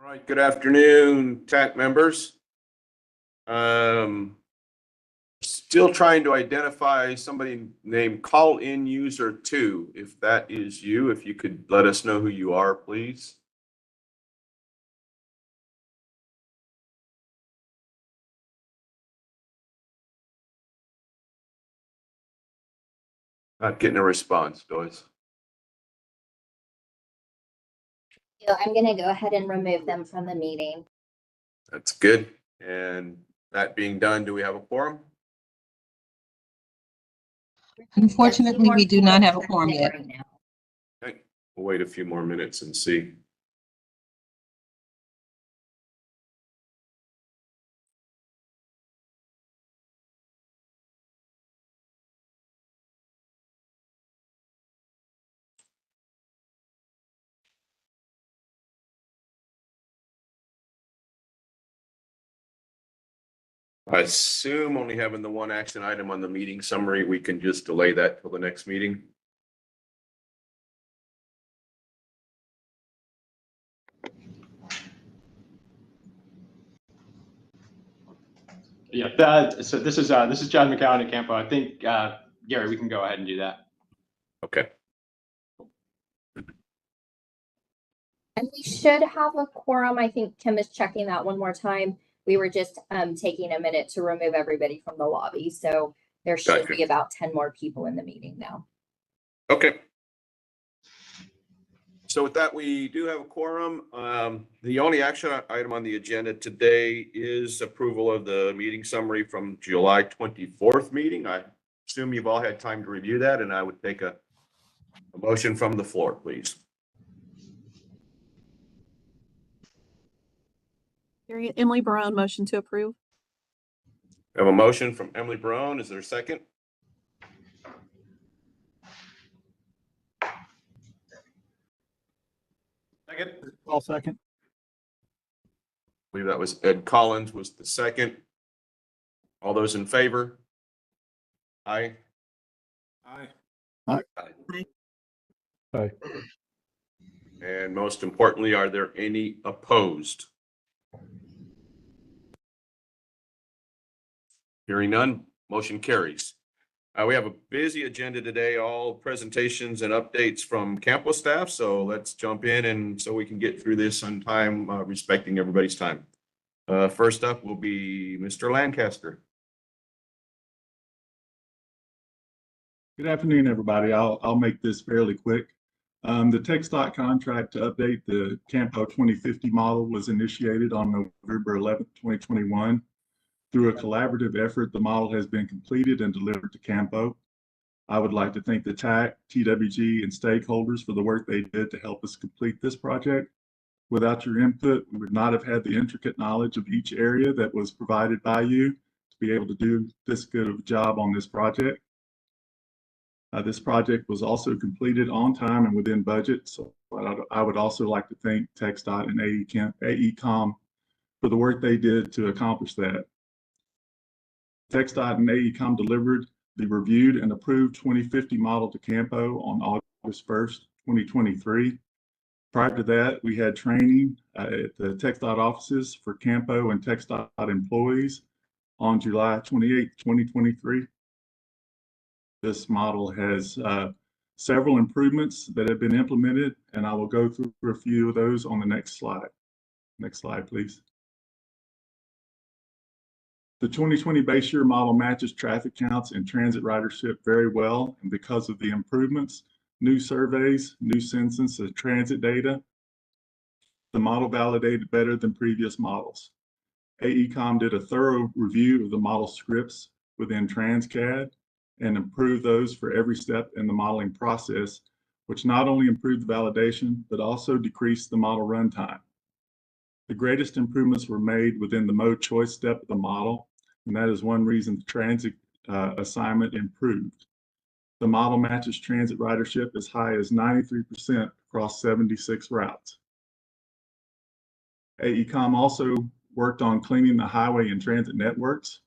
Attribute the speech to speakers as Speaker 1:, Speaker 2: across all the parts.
Speaker 1: All right, good afternoon, TAC members. Still trying to identify somebody named call-in user 2. If that is you, if you could let us know who you are, please. Not getting a response, Joyce.
Speaker 2: I'm going to go ahead and remove them from the meeting.
Speaker 1: That's good. And that being done, do we have a quorum?
Speaker 3: Unfortunately, we do not have a quorum yet.
Speaker 2: Right now.
Speaker 1: Okay, we'll wait a few more minutes and see. I assume only having the one action item on the meeting summary, we can just delay that till the next meeting.
Speaker 4: Yeah, so this is John McCowan at CAMPO. I think, Gary, we can go ahead and do that.
Speaker 1: Okay.
Speaker 2: And we should have a quorum. I think Kim is checking that one more time. We were just taking a minute to remove everybody from the lobby. So there should
Speaker 1: Gotcha.
Speaker 2: be about 10 more people in the meeting now.
Speaker 1: Okay. So with that, we do have a quorum. The only action item on the agenda today is approval of the meeting summary from July 24th meeting. I assume you've all had time to review that, and I would take a motion from the floor, please.
Speaker 5: Emily Barone, motion to approve.
Speaker 1: We have a motion from Emily Barone. Is there a second?
Speaker 4: Second.
Speaker 6: I'll second.
Speaker 1: I believe that was Ed Collins was the second. All those in favor? Aye.
Speaker 6: Aye.
Speaker 1: Aye.
Speaker 6: Aye.
Speaker 1: And most importantly, are there any opposed? Hearing none, motion carries. We have a busy agenda today, all presentations and updates from CAMPO staff. So let's jump in and so we can get through this on time, respecting everybody's time. First up will be Mr. Lancaster.
Speaker 6: Good afternoon, everybody. I'll make this fairly quick. The TxDOT contract to update the CAMPO 2050 model was initiated on November 11th, 2021. Through a collaborative effort, the model has been completed and delivered to CAMPO. I would like to thank the TAC, TWG, and stakeholders for the work they did to help us complete this project. Without your input, we would not have had the intricate knowledge of each area that was provided by you to be able to do this good of a job on this project. This project was also completed on time and within budget. So I would also like to thank TxDOT and AECOM for the work they did to accomplish that. TxDOT and AECOM delivered the reviewed and approved 2050 model to CAMPO on August 1st, 2023. Prior to that, we had training at the TxDOT offices for CAMPO and TxDOT employees on July 28th, 2023. This model has several improvements that have been implemented, and I will go through a few of those on the next slide. Next slide, please. The 2020 base year model matches traffic counts and transit ridership very well, and because of the improvements, new surveys, new census and transit data, the model validated better than previous models. AECOM did a thorough review of the model scripts within TransCAD and improved those for every step in the modeling process, which not only improved the validation, but also decreased the model runtime. The greatest improvements were made within the mode choice step of the model, and that is one reason the transit assignment improved. The model matches transit ridership as high as 93% across 76 routes. AECOM also worked on cleaning the highway and transit networks.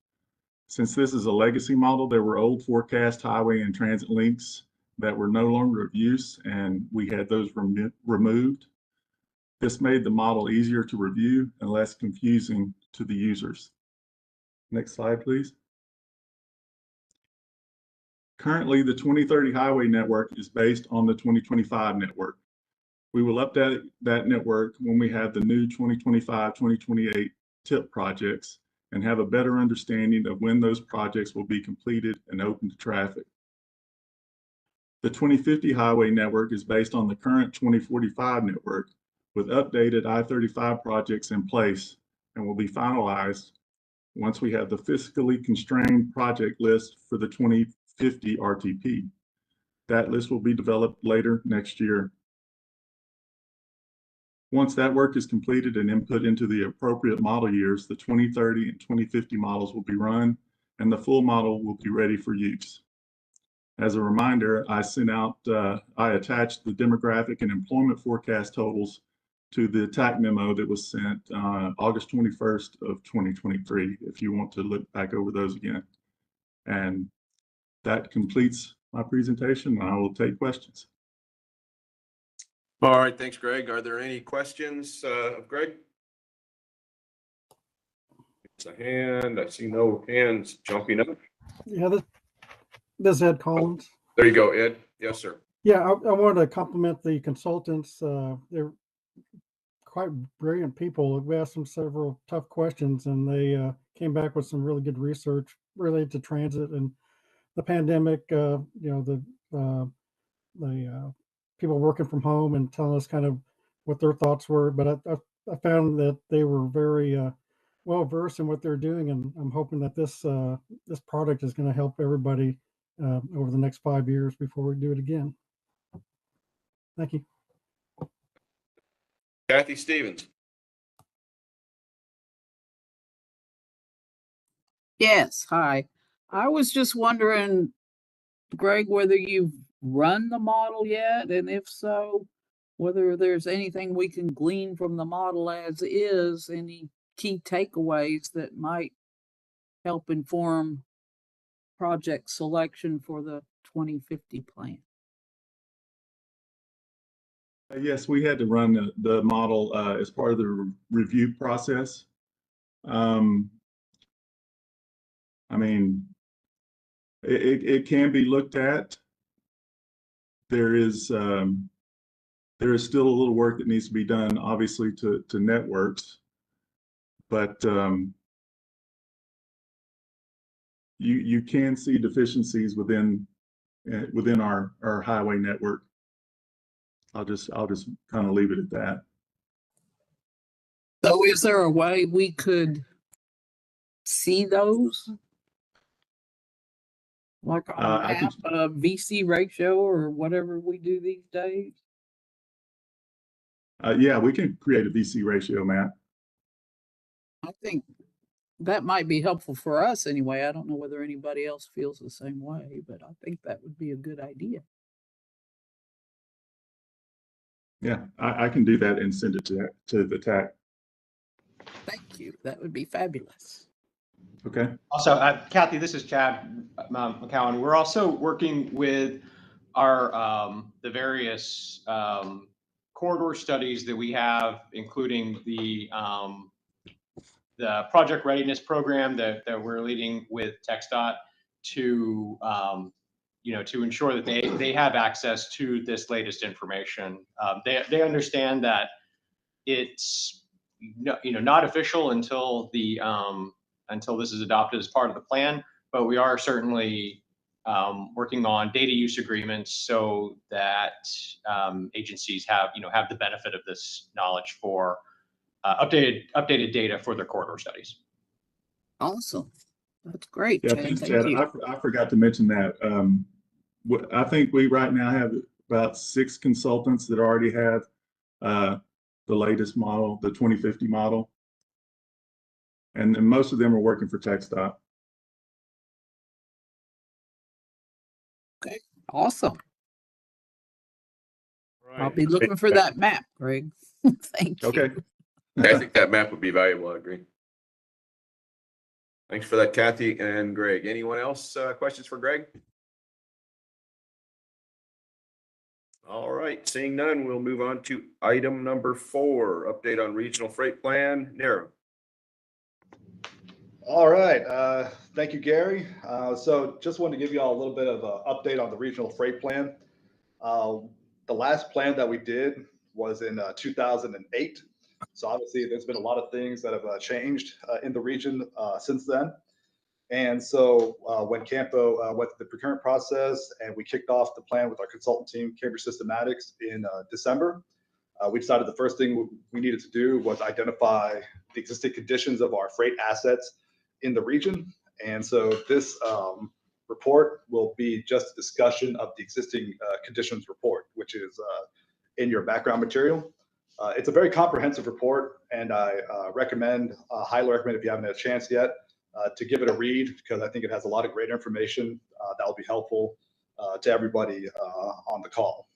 Speaker 6: Since this is a legacy model, there were old forecast highway and transit links that were no longer of use, and we had those removed. This made the model easier to review and less confusing to the users. Next slide, please. Currently, the 2030 highway network is based on the 2025 network. We will update that network when we have the new 2025-2028 TIP projects and have a better understanding of when those projects will be completed and open to traffic. The 2050 highway network is based on the current 2045 network with updated I-35 projects in place and will be finalized once we have the fiscally constrained project list for the 2050 RTP. That list will be developed later next year. Once that work is completed and input into the appropriate model years, the 2030 and 2050 models will be run and the full model will be ready for use. As a reminder, I attached the demographic and employment forecast totals to the TAC memo that was sent August 21st of 2023, if you want to look back over those again. And that completes my presentation. I will take questions.
Speaker 1: All right, thanks, Greg. Are there any questions of Greg? It's a hand. I see no hands jumping up.
Speaker 7: Yeah, this is Ed Collins.
Speaker 1: There you go, Ed. Yes, sir.
Speaker 7: Yeah, I wanted to compliment the consultants. They're quite brilliant people. We asked them several tough questions, and they came back with some really good research related to transit and the pandemic. The people working from home and telling us kind of what their thoughts were. But I found that they were very well versed in what they're doing, and I'm hoping that this product is going to help everybody over the next 5 years before we do it again. Thank you.
Speaker 1: Kathy Stevens.
Speaker 8: Yes, hi. I was just wondering, Greg, whether you've run the model yet, and if so, whether there's anything we can glean from the model as is, any key takeaways that might help inform project selection for the 2050 plan.
Speaker 6: Yes, we had to run the model as part of the review process. I mean, it can be looked at. There is still a little work that needs to be done, obviously, to networks, but you can see deficiencies within our highway network. I'll just kind of leave it at that.
Speaker 8: So is there a way we could see those? Like on a
Speaker 6: I can-
Speaker 8: map, a VC ratio or whatever we do these days?
Speaker 6: Yeah, we can create a VC ratio map.
Speaker 8: I think that might be helpful for us anyway. I don't know whether anybody else feels the same way, but I think that would be a good idea.
Speaker 6: Yeah, I can do that and send it to the TAC.
Speaker 8: Thank you. That would be fabulous.
Speaker 6: Okay.
Speaker 4: Also, Kathy, this is Chad McCowan. We're also working with our the various corridor studies that we have, including the project readiness program that we're leading with TxDOT to to ensure that they have access to this latest information. They understand that it's not official until this is adopted as part of the plan, but we are certainly working on data use agreements so that agencies have the benefit of this knowledge for updated data for their corridor studies.
Speaker 8: Awesome. That's great.
Speaker 6: Yeah,
Speaker 8: Chad.
Speaker 6: thanks,
Speaker 8: Thank
Speaker 6: Chad.
Speaker 8: you.
Speaker 6: I forgot to mention that. I think we right now have about 6 consultants that already have the latest model, the 2050 model. And most of them are working for TxDOT.
Speaker 8: Okay. Awesome. I'll
Speaker 1: Right.
Speaker 8: be looking for that map, Greg. Thank you.
Speaker 6: Okay.
Speaker 1: I think that map would be valuable. I agree. Thanks for that, Kathy and Greg. Anyone else questions for Greg? All right, seeing none, we'll move on to item number 4, update on regional freight plan. Nero.
Speaker 9: All right, thank you, Gary. So just wanted to give you all a little bit of an update on the regional freight plan. The last plan that we did was in 2008. So obviously there's been a lot of things that have changed in the region since then. And so when CAMPO went through the procurement process and we kicked off the plan with our consultant team, Cambridge Systematics, in December, we decided the first thing we needed to do was identify the existing conditions of our freight assets in the region. And so this report will be just a discussion of the existing conditions report, which is in your background material. It's a very comprehensive report, and I highly recommend, if you haven't had a chance yet, to give it a read, because I think it has a lot of great information that will be helpful to everybody on the call.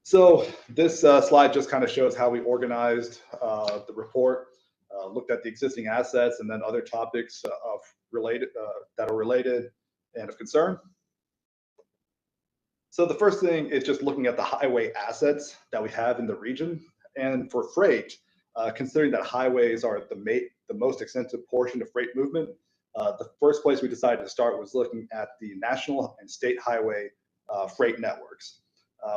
Speaker 9: So this slide just kind of shows how we organized the report, looked at the existing assets, and then other topics that are related and of concern. So the first thing is just looking at the highway assets that we have in the region. And for freight, considering that highways are the most extensive portion of freight movement, the first place we decided to start was looking at the national and state highway freight networks.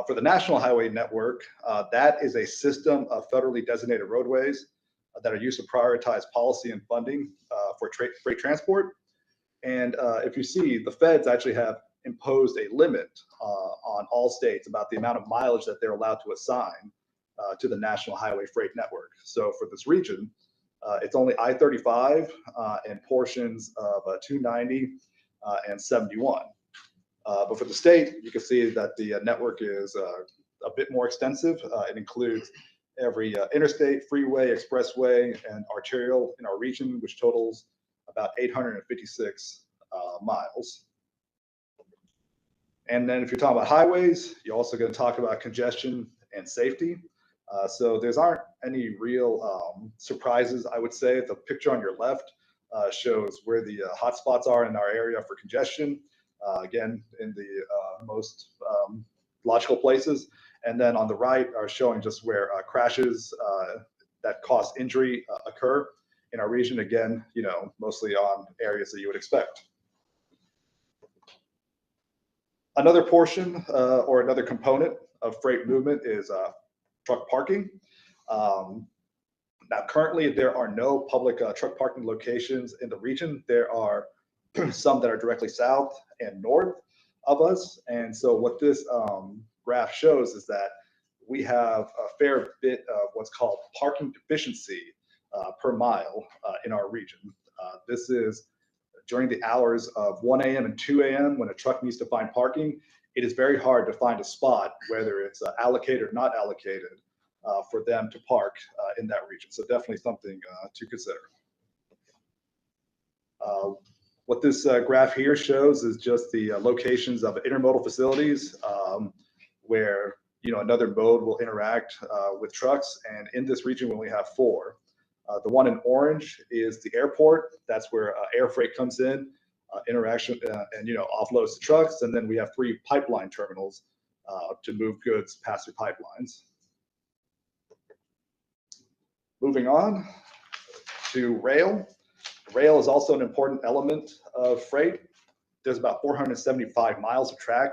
Speaker 9: For the national highway network, that is a system of federally designated roadways that are used to prioritize policy and funding for freight transport. And if you see, the feds actually have imposed a limit on all states about the amount of mileage that they're allowed to assign to the national highway freight network. So for this region, it's only I-35 and portions of 290 and 71. But for the state, you can see that the network is a bit more extensive. It includes every interstate, freeway, expressway, and arterial in our region, which totals about 856 miles. And then if you're talking about highways, you're also going to talk about congestion and safety. So there aren't any real surprises, I would say. The picture on your left shows where the hotspots are in our area for congestion. Again, in the most logical places. And then on the right are showing just where crashes that cause injury occur in our region. Again, mostly on areas that you would expect. Another portion or another component of freight movement is truck parking. Now, currently, there are no public truck parking locations in the region. There are some that are directly south and north of us. And so what this graph shows is that we have a fair bit of what's called parking deficiency per mile in our region. This is during the hours of 1 a.m. and 2 a.m. when a truck needs to find parking. It is very hard to find a spot, whether it's allocated or not allocated, for them to park in that region. So definitely something to consider. What this graph here shows is just the locations of intermodal facilities where another mode will interact with trucks. And in this region, we only have 4. The one in orange is the airport. That's where air freight comes in, interaction and offloads to trucks. And then we have 3 pipeline terminals to move goods past the pipelines. Moving on to rail. Rail is also an important element of freight. There's about 475 miles of track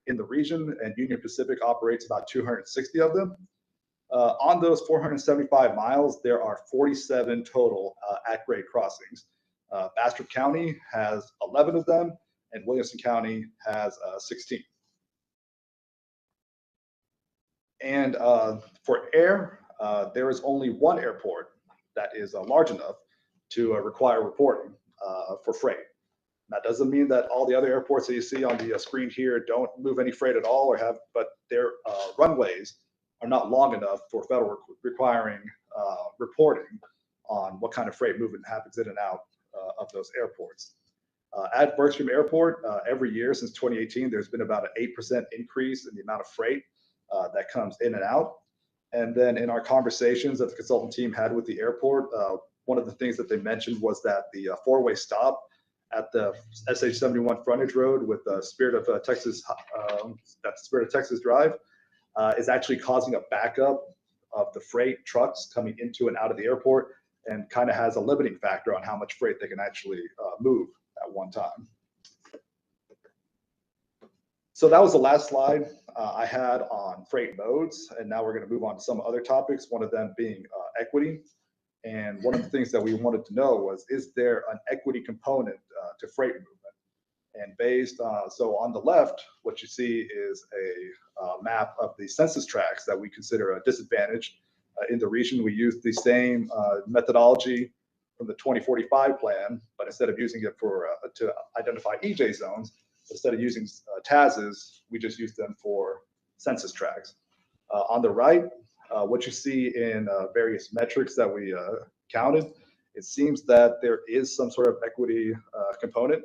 Speaker 9: in the region, and Union Pacific operates about 260 of them. On those 475 miles, there are 47 total at-grade crossings. Bastrop County has 11 of them, and Williamson County has 16. And for air, there is only one airport that is large enough to require reporting for freight. That doesn't mean that all the other airports that you see on the screen here don't move any freight at all, but their runways are not long enough for federal requiring reporting on what kind of freight movement happens in and out of those airports. At Bergstrom Airport, every year since 2018, there's been about an 8% increase in the amount of freight that comes in and out. And then in our conversations that the consultant team had with the airport, one of the things that they mentioned was that the 4-way stop at the SH-71 frontage road with Spirit of Texas, that's Spirit of Texas Drive, is actually causing a backup of the freight trucks coming into and out of the airport, and kind of has a limiting factor on how much freight they can actually move at one time. So that was the last slide I had on freight modes, and now we're going to move on to some other topics, one of them being equity. And one of the things that we wanted to know was, is there an equity component to freight movement? And based, so on the left, what you see is a map of the census tracts that we consider a disadvantage in the region. We use the same methodology from the 2045 plan, but instead of using it for to identify EJ zones, instead of using TAZs, we just use them for census tracts. On the right, what you see in various metrics that we counted, it seems that there is some sort of equity component.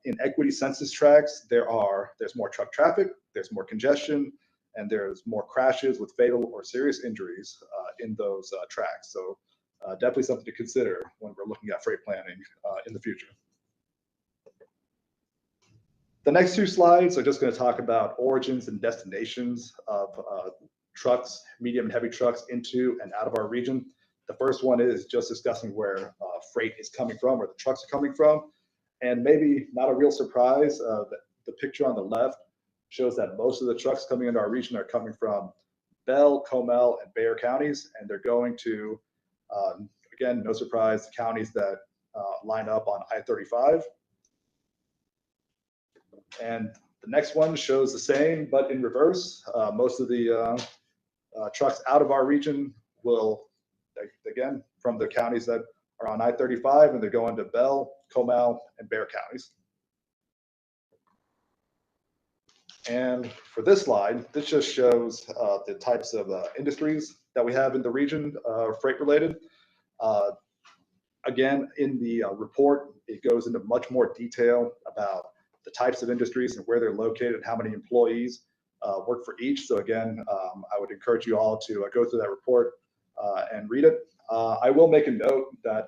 Speaker 9: In equity census tracts, there's more truck traffic, there's more congestion, and there's more crashes with fatal or serious injuries in those tracts. So definitely something to consider when we're looking at freight planning in the future. The next two slides are just going to talk about origins and destinations of trucks, medium and heavy trucks into and out of our region. The first one is just discussing where freight is coming from, where the trucks are coming from. And maybe not a real surprise, the picture on the left shows that most of the trucks coming into our region are coming from Bell, Comal, and Bexar counties, and they're going to, again, no surprise, the counties that line up on I-35. And the next one shows the same, but in reverse. Most of the trucks out of our region will, again, from the counties that are on I-35, and they're going to Bell, Comal, and Bexar counties. And for this slide, this just shows the types of industries that we have in the region, freight related. Again, in the report, it goes into much more detail about the types of industries and where they're located and how many employees work for each. So again, I would encourage you all to go through that report and read it. I will make a note that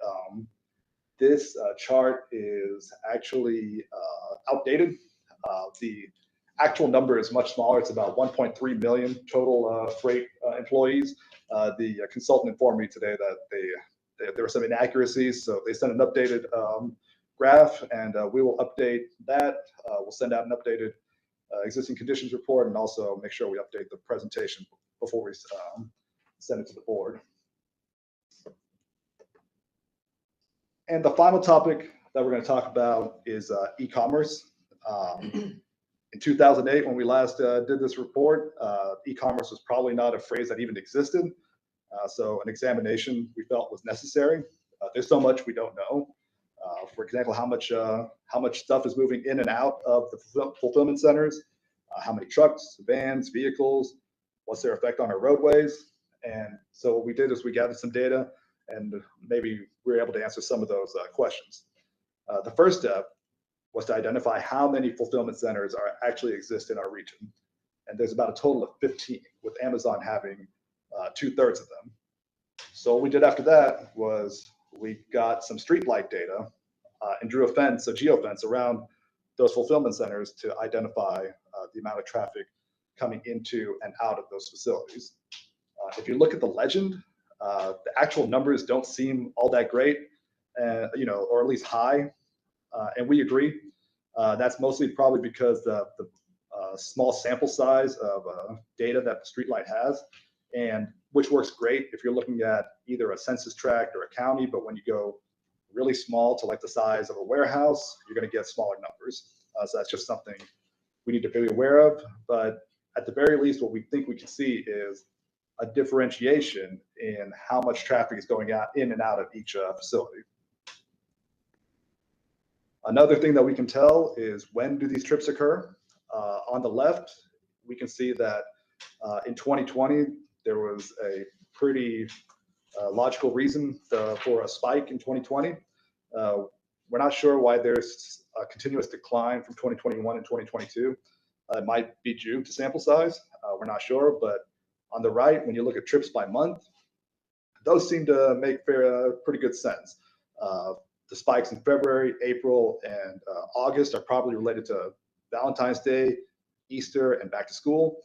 Speaker 9: this chart is actually outdated. The actual number is much smaller. It's about 1.3 million total freight employees. The consultant informed me today that there were some inaccuracies, so they sent an updated graph, and we will update that. We'll send out an updated existing conditions report, and also make sure we update the presentation before we send it to the board. And the final topic that we're going to talk about is e-commerce. In 2008, when we last did this report, e-commerce was probably not a phrase that even existed. So an examination we felt was necessary. There's so much we don't know. For example, how much stuff is moving in and out of the fulfillment centers, how many trucks, vans, vehicles, what's their effect on our roadways. And so what we did is we gathered some data, and maybe we were able to answer some of those questions. The first step was to identify how many fulfillment centers actually exist in our region. And there's about a total of 15, with Amazon having 2/3 of them. So what we did after that was we got some streetlight data and drew a fence, a geofence around those fulfillment centers to identify the amount of traffic coming into and out of those facilities. If you look at the legend, the actual numbers don't seem all that great, or at least high. And we agree. That's mostly probably because the small sample size of data that the streetlight has, and which works great if you're looking at either a census tract or a county, but when you go really small to like the size of a warehouse, you're going to get smaller numbers. So that's just something we need to be aware of. But at the very least, what we think we can see is a differentiation in how much traffic is going out in and out of each facility. Another thing that we can tell is when do these trips occur. On the left, we can see that in 2020, there was a pretty logical reason for a spike in 2020. We're not sure why there's a continuous decline from 2021 and 2022. It might be due to sample size. We're not sure, but on the right, when you look at trips by month, those seem to make pretty good sense. The The spikes in February, April, and August are probably related to Valentine's Day, Easter, and back to school.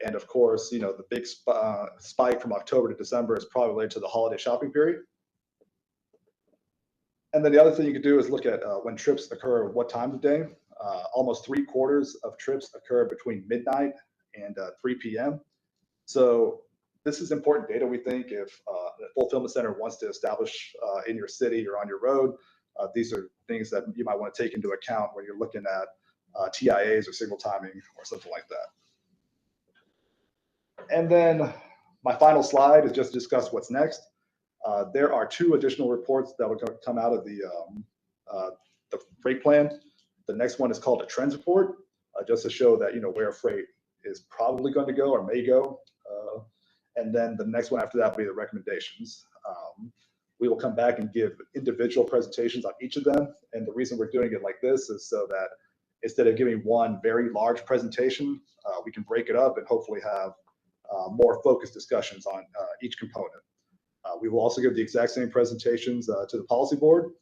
Speaker 9: And of course, you know, the big spike from October to December is probably related to the holiday shopping period. And then the other thing you could do is look at when trips occur, what time of day. Almost 3/4 of trips occur between midnight and 3 p.m. So this is important data, we think, if the fulfillment center wants to establish in your city or on your road. These are things that you might want to take into account when you're looking at TIAs or signal timing or something like that. And then my final slide is just to discuss what's next. There are 2 additional reports that will come out of the freight plan. The next one is called a trends report, just to show that, you know, where freight is probably going to go or may go. And then the next one after that will be the recommendations. We will come back and give individual presentations on each of them. And the reason we're doing it like this is so that instead of giving one very large presentation, we can break it up and hopefully have more focused discussions on each component. We will also give the exact same presentations to the policy board.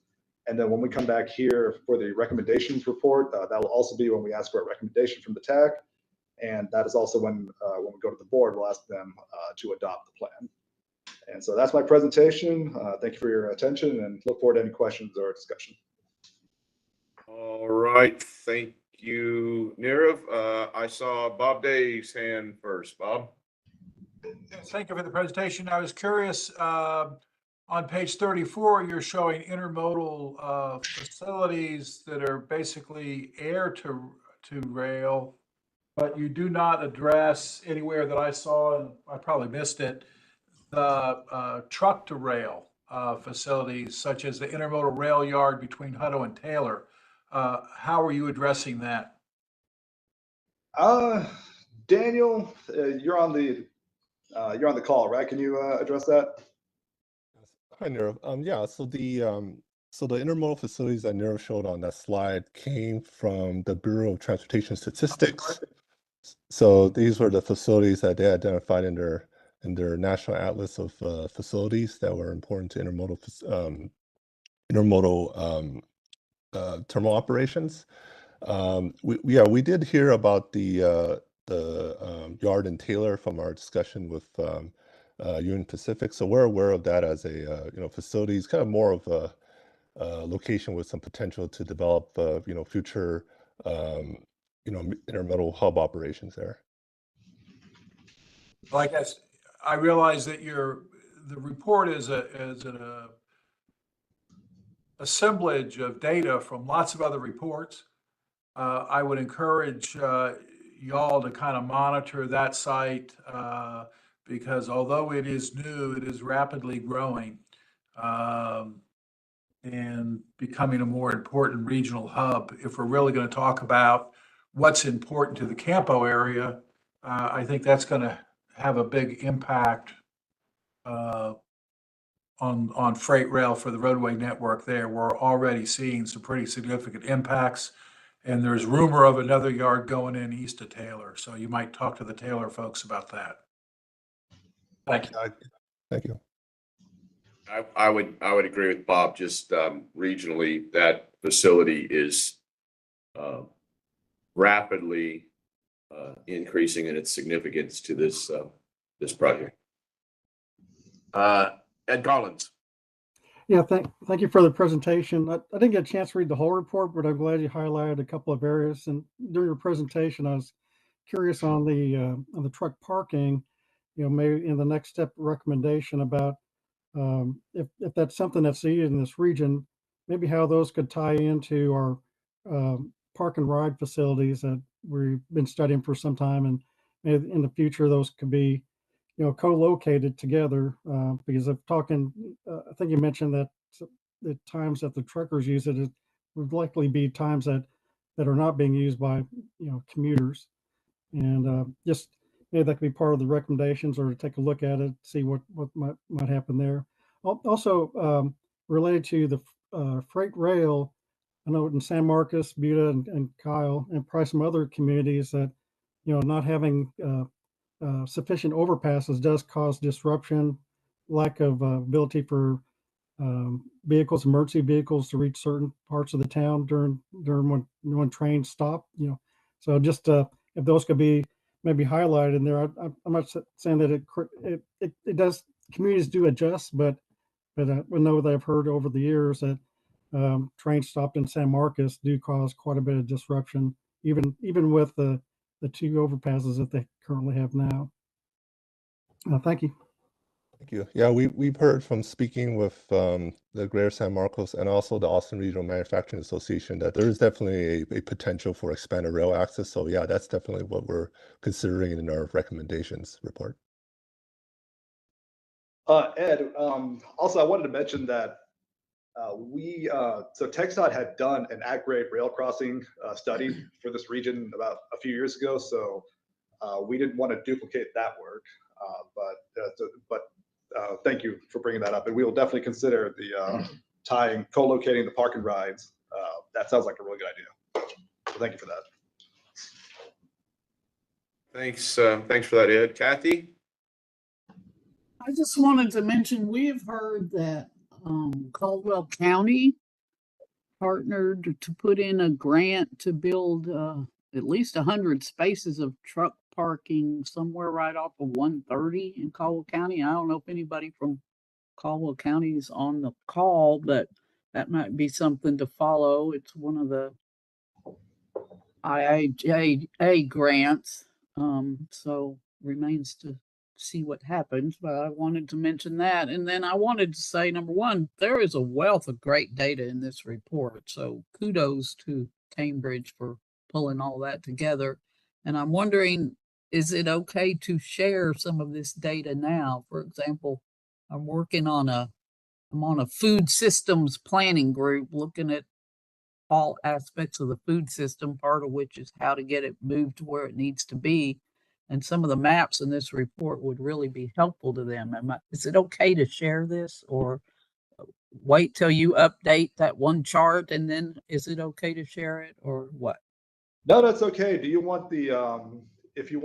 Speaker 9: And then when we come back here for the recommendations report, that will also be when we ask for a recommendation from the TAC. And that is also when we go to the board, we'll ask them to adopt the plan. And so that's my presentation. Thank you for your attention and look forward to any questions or discussion.
Speaker 1: All right, thank you, Nirav. I saw Bob Day's hand first. Bob?
Speaker 10: Thank you for the presentation. I was curious, on page 34, you're showing intermodal facilities that are basically air to rail, but you do not address anywhere that I saw, and I probably missed it, the truck to rail facilities, such as the intermodal rail yard between Hutto and Taylor. How are you addressing that?
Speaker 9: Daniel, you're on the call, right? Can you address that?
Speaker 11: Hi, Nirav. Yeah, so the intermodal facilities that Nirav showed on that slide came from the Bureau of Transportation Statistics. So these were the facilities that they identified in their national atlas of facilities that were important to intermodal terminal operations. We did hear about the yard in Taylor from our discussion with Union Pacific, so we're aware of that as a facility. It's kind of more of a location with some potential to develop future intermodal hub operations there.
Speaker 10: Well, I guess I realize that the report is an assemblage of data from lots of other reports. I would encourage y'all to kind of monitor that site because although it is new, it is rapidly growing and becoming a more important regional hub. If we're really going to talk about what's important to the CAMPO area, I think that's going to have a big impact on freight rail for the roadway network there. We're already seeing some pretty significant impacts, and there's rumor of another yard going in east of Taylor. So you might talk to the Taylor folks about that. Thank you.
Speaker 11: Thank you.
Speaker 1: I would agree with Bob. Just regionally, that facility is rapidly increasing in its significance to this project. Ed Collins.
Speaker 7: Yeah, thank you for the presentation. I didn't get a chance to read the whole report, but I'm glad you highlighted a couple of areas. And during your presentation, I was curious on the truck parking. Maybe in the next step recommendation about if that's something that's needed in this region, maybe how those could tie into our park and ride facilities that we've been studying for some time, and maybe in the future those could be co-located together because of talking. I think you mentioned that the times that the truckers use it would likely be times that are not being used by commuters, and just maybe that could be part of the recommendations, or to take a look at it, see what might happen there. Also, related to the freight rail, I know in San Marcos, Buda, and Kyle, and probably some other communities that not having sufficient overpasses does cause disruption, lack of ability for vehicles, emergency vehicles to reach certain parts of the town during when trains stop, you know. So just if those could be maybe highlighted in there. I'm not saying that it does, communities do adjust, but we know that I've heard over the years that trains stopped in San Marcos do cause quite a bit of disruption, even with the two overpasses that they currently have now. Thank you.
Speaker 11: Thank you. Yeah, we've heard from speaking with the Greater San Marcos and also the Austin Regional Manufacturing Association that there is definitely a potential for expanded rail access. So yeah, that's definitely what we're considering in our recommendations report.
Speaker 9: Ed, also I wanted to mention that so TxDOT had done an at-grade rail crossing study for this region about a few years ago. So we didn't want to duplicate that work, but thank you for bringing that up. And we will definitely consider the co-locating the park and rides. That sounds like a really good idea. So thank you for that.
Speaker 1: Thanks. Thanks for that, Ed. Kathy?
Speaker 8: I just wanted to mention, we've heard that Caldwell County partnered to put in a grant to build at least 100 spaces of truck parking somewhere right off of 130 in Caldwell County. I don't know if anybody from Caldwell County is on the call, but that might be something to follow. It's one of the IIJA grants. So remains to see what happens, but I wanted to mention that. And then I wanted to say, number one, there is a wealth of great data in this report. So kudos to Cambridge for pulling all that together. And I'm wondering, is it okay to share some of this data now? For example, I'm on a food systems planning group looking at all aspects of the food system, part of which is how to get it moved to where it needs to be. And some of the maps in this report would really be helpful to them. Is it okay to share this, or wait till you update that one chart and then is it okay to share it, or what?
Speaker 9: No, that's okay. Do you want the, if you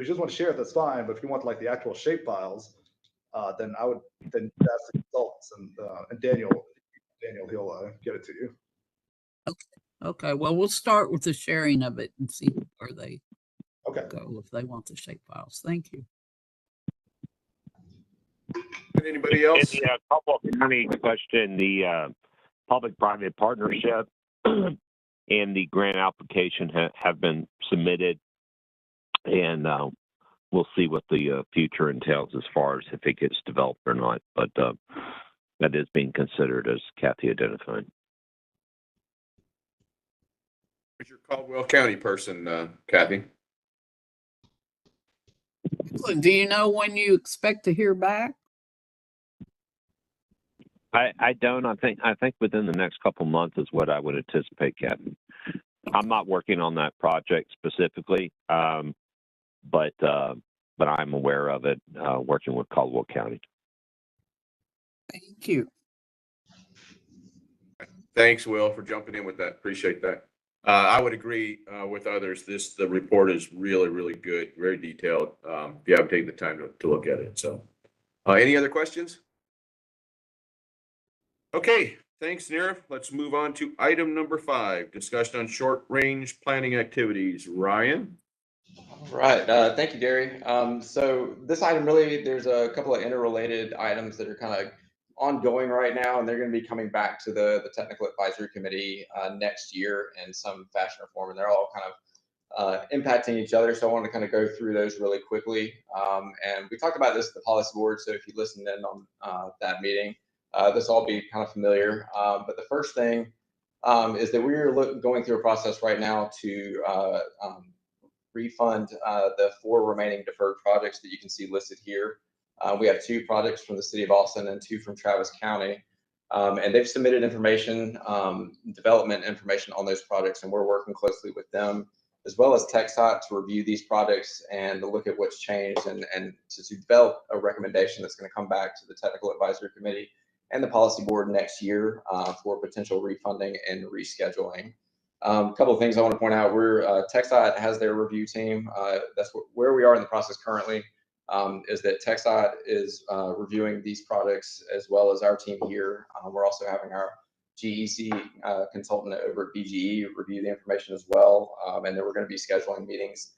Speaker 9: just want to share it, that's fine. But if you want like the actual shape files, then ask the consultants and Daniel, he'll get it to you.
Speaker 8: Okay. Well, we'll start with the sharing of it and see where they go if they want the shape files. Thank you.
Speaker 1: Anybody else?
Speaker 12: In the Caldwell County question, the public-private partnership and the grant application have been submitted, and we'll see what the future entails as far as if it gets developed or not. But that is being considered, as Kathy identified.
Speaker 1: Who's your Caldwell County person, Kathy?
Speaker 8: Do you know when you expect to hear back?
Speaker 12: I don't. I think within the next couple months is what I would anticipate, Kathy. I'm not working on that project specifically, but I'm aware of it, working with Caldwell County.
Speaker 8: Thank you.
Speaker 1: Thanks, Will, for jumping in with that. Appreciate that. I would agree with others. The report is really, really good, very detailed. If you haven't taken the time to look at it. So any other questions? Okay, thanks, Nira. Let's move on to item number 5, discussion on short-range planning activities. Ryan?
Speaker 13: Right. Thank you, Gary. So this item really, there's a couple of interrelated items that are kind of ongoing right now, and they're going to be coming back to the Technical Advisory Committee next year in some fashion or form, and they're all kind of impacting each other. So I want to kind of go through those really quickly. And we talked about this at the policy board, so if you listened in on that meeting, this will all be kind of familiar. But the first thing is that we're going through a process right now to refund the 4 remaining deferred projects that you can see listed here. We have 2 projects from the city of Austin and 2 from Travis County. And they've submitted information, development information on those projects, and we're working closely with them, as well as TxDOT, to review these projects and to look at what's changed and to develop a recommendation that's going to come back to the Technical Advisory Committee and the policy board next year for potential refunding and rescheduling. A couple of things I want to point out. TxDOT has their review team. That's where we are in the process currently. is that TxDOT is reviewing these projects as well as our team here. We're also having our GEC consultant over at BGE review the information as well. And then we're going to be scheduling meetings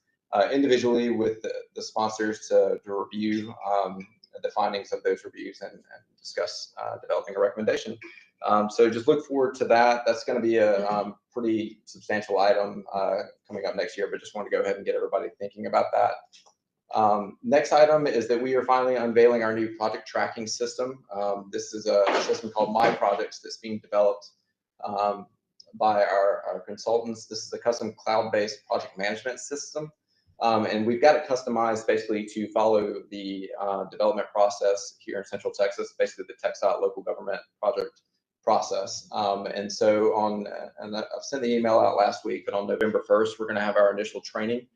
Speaker 13: individually with the sponsors to review the findings of those reviews and discuss developing a recommendation. So just look forward to that. That's going to be a pretty substantial item coming up next year, but just want to go ahead and get everybody thinking about that. Next item is that we are finally unveiling our new project tracking system. This is a system called My Projects that's being developed by our consultants. This is a custom cloud-based project management system. And we've got it customized basically to follow the development process here in Central Texas, basically the TxDOT local government project process. And so and I've sent the email out last week, but on November 1st, we're going to have our initial training.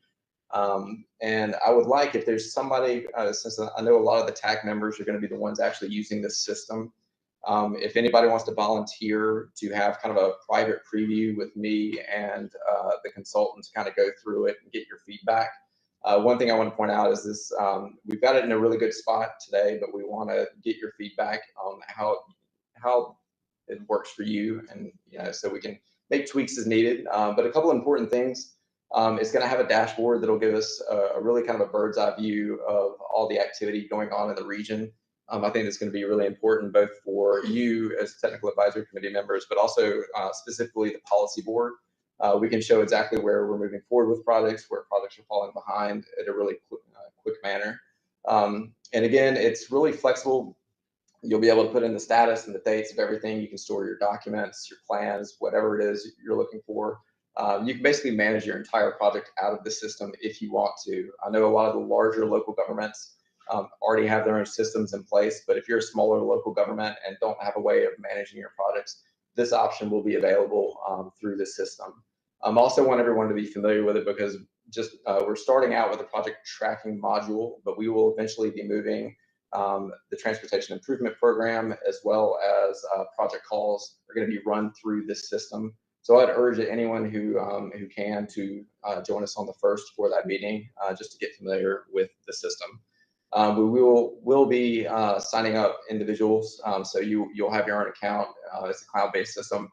Speaker 13: And I would like, if there's somebody, since I know a lot of the TAC members are going to be the ones actually using this system, if anybody wants to volunteer to have kind of a private preview with me and the consultants kind of go through it and get your feedback. One thing I want to point out is this, we've got it in a really good spot today, but we want to get your feedback on how it works for you, and so we can make tweaks as needed. But a couple of important things. It's going to have a dashboard that'll give us a really kind of a bird's eye view of all the activity going on in the region. I think it's going to be really important both for you as technical advisory committee members, but also specifically the policy board. We can show exactly where we're moving forward with projects, where projects are falling behind at a really quick manner. And again, it's really flexible. You'll be able to put in the status and the dates of everything. You can store your documents, your plans, whatever it is you're looking for. You can basically manage your entire project out of the system if you want to. I know a lot of the larger local governments already have their own systems in place, but if you're a smaller local government and don't have a way of managing your projects, this option will be available through the system. I also want everyone to be familiar with it because just we're starting out with a project tracking module, but we will eventually be moving the transportation improvement program as well as project calls are going to be run through this system. So I'd urge anyone who can to join us on the 1st for that meeting, just to get familiar with the system. We will be signing up individuals, so you'll have your own account. It's a cloud-based system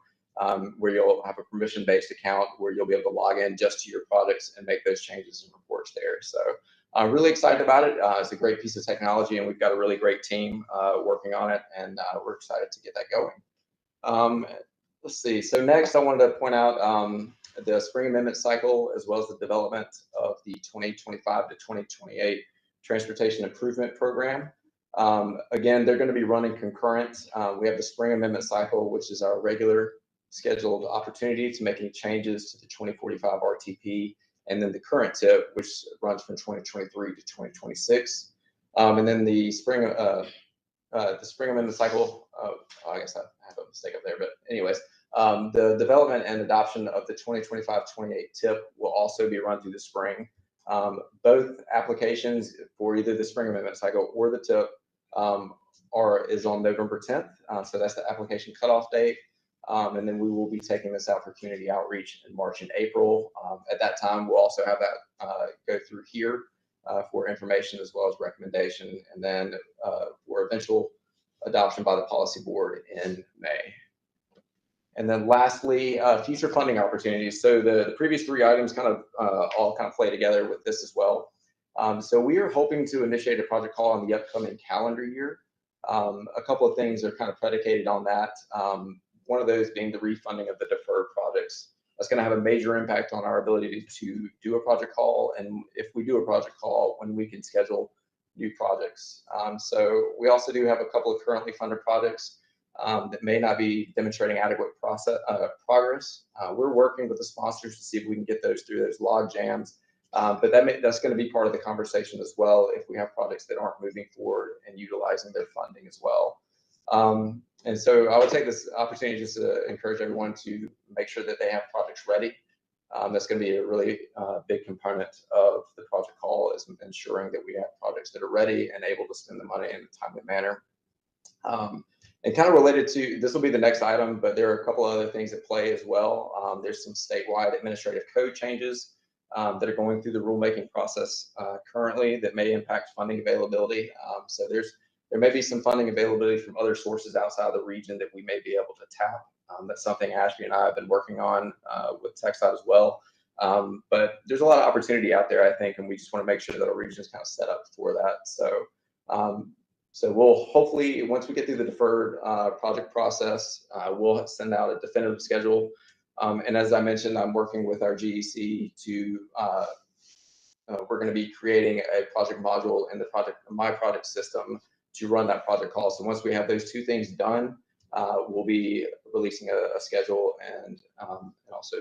Speaker 13: where you'll have a permission-based account where you'll be able to log in just to your projects and make those changes and reports there. So I'm really excited about it. It's a great piece of technology, and we've got a really great team working on it, and we're excited to get that going. Let's see. So next, I wanted to point out the spring amendment cycle, as well as the development of the 2025 to 2028 Transportation Improvement Program. Again, they're going to be running concurrent. We have the spring amendment cycle, which is our regular scheduled opportunity to make any changes to the 2045 RTP, and then the current tip, which runs from 2023 to 2026. And then the spring amendment cycle, I guess I have a mistake up there, but anyways, the development and adoption of the 2025-28 tip will also be run through the spring. Both applications for either the spring amendment cycle or the tip is on November 10th. So that's the application cutoff date. And then we will be taking this out for community outreach in March and April. At that time, we'll also have that go through here for information as well as recommendation, and then for eventual adoption by the policy board in May. And then lastly, future funding opportunities. So the previous 3 items kind of all kind of play together with this as well. So we are hoping to initiate a project call on the upcoming calendar year. A couple of things are kind of predicated on that. One of those being the refunding of the deferred projects. That's going to have a major impact on our ability to do a project call, and if we do a project call, when we can schedule new projects. So we also do have a couple of currently funded projects that may not be demonstrating adequate progress. We're working with the sponsors to see if we can get those through those log jams, but that's going to be part of the conversation as well if we have projects that aren't moving forward and utilizing their funding as well. And so I would take this opportunity just to encourage everyone to make sure that they have projects ready. That's going to be a really big component of the project call, is ensuring that we have projects that are ready and able to spend the money in a timely manner. And kind of related to, this will be the next item, but there are a couple other things at play as well. There's some statewide administrative code changes that are going through the rulemaking process currently that may impact funding availability. So there may be some funding availability from other sources outside of the region that we may be able to tap. That's something Ashby and I have been working on with TxDOT as well. But there's a lot of opportunity out there, I think, and we just want to make sure that our region is kind of set up for that. So we'll hopefully, once we get through the deferred project process, we'll send out a definitive schedule. And as I mentioned, I'm working with our GEC to, we're going to be creating a project module in the my project system to run that project call. So once we have those two things done, we'll be releasing a schedule and also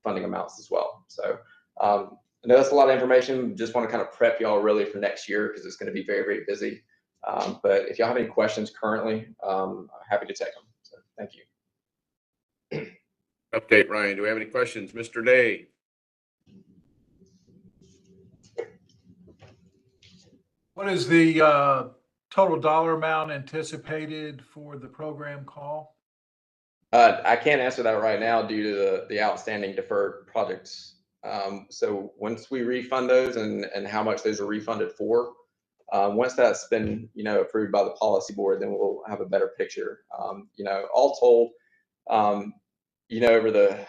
Speaker 13: funding amounts as well. So I know that's a lot of information. Just want to kind of prep y'all really for next year because it's going to be very, very busy. But if y'all have any questions currently, I'm happy to take them. So thank you.
Speaker 1: Update, Ryan. Do we have any questions? Mr. Day?
Speaker 10: What is the total dollar amount anticipated for the program call?
Speaker 13: I can't answer that right now due to the outstanding deferred projects. So once we refund those and how much those are refunded for, once that's been approved by the policy board, then we'll have a better picture. All told, over the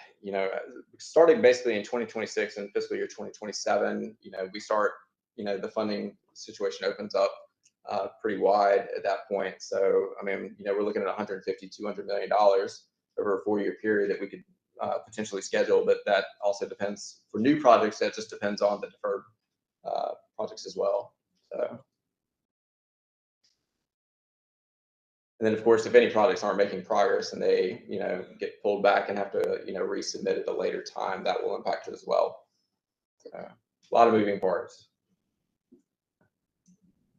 Speaker 13: starting basically in 2026 and fiscal year 2027, we start the funding situation opens up pretty wide at that point. So I mean, we're looking at $150-200 million over a 4-year period that we could potentially schedule, but that also depends for new projects. That just depends on the deferred projects as well. So. And then, of course, if any projects aren't making progress and they, get pulled back and have to, resubmit at a later time, that will impact it as well. A lot of moving parts.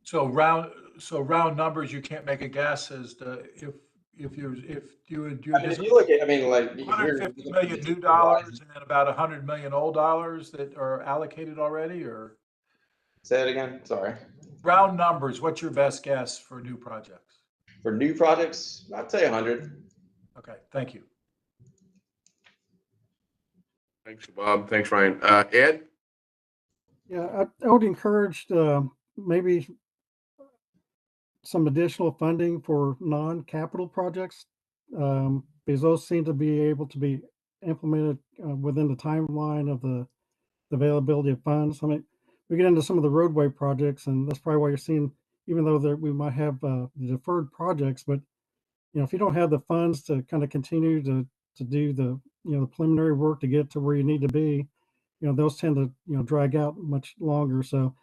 Speaker 10: So round numbers, you can't make a guess as to if you would do.
Speaker 13: If you look at, like
Speaker 10: $150 million new dollars and then about $100 million old dollars that are allocated already, or
Speaker 13: say it again. Sorry.
Speaker 10: Round numbers. What's your best guess for new projects?
Speaker 13: For new projects, I'd say 100.
Speaker 10: Okay, thank you.
Speaker 1: Thanks, Bob. Thanks, Ryan. Ed?
Speaker 7: Yeah, I would encourage maybe some additional funding for non-capital projects because those seem to be able to be implemented within the timeline of the availability of funds. I mean, we get into some of the roadway projects, and that's probably why you're seeing, even though we might have deferred projects, but if you don't have the funds to kind of continue to do the the preliminary work to get to where you need to be, those tend to drag out much longer. So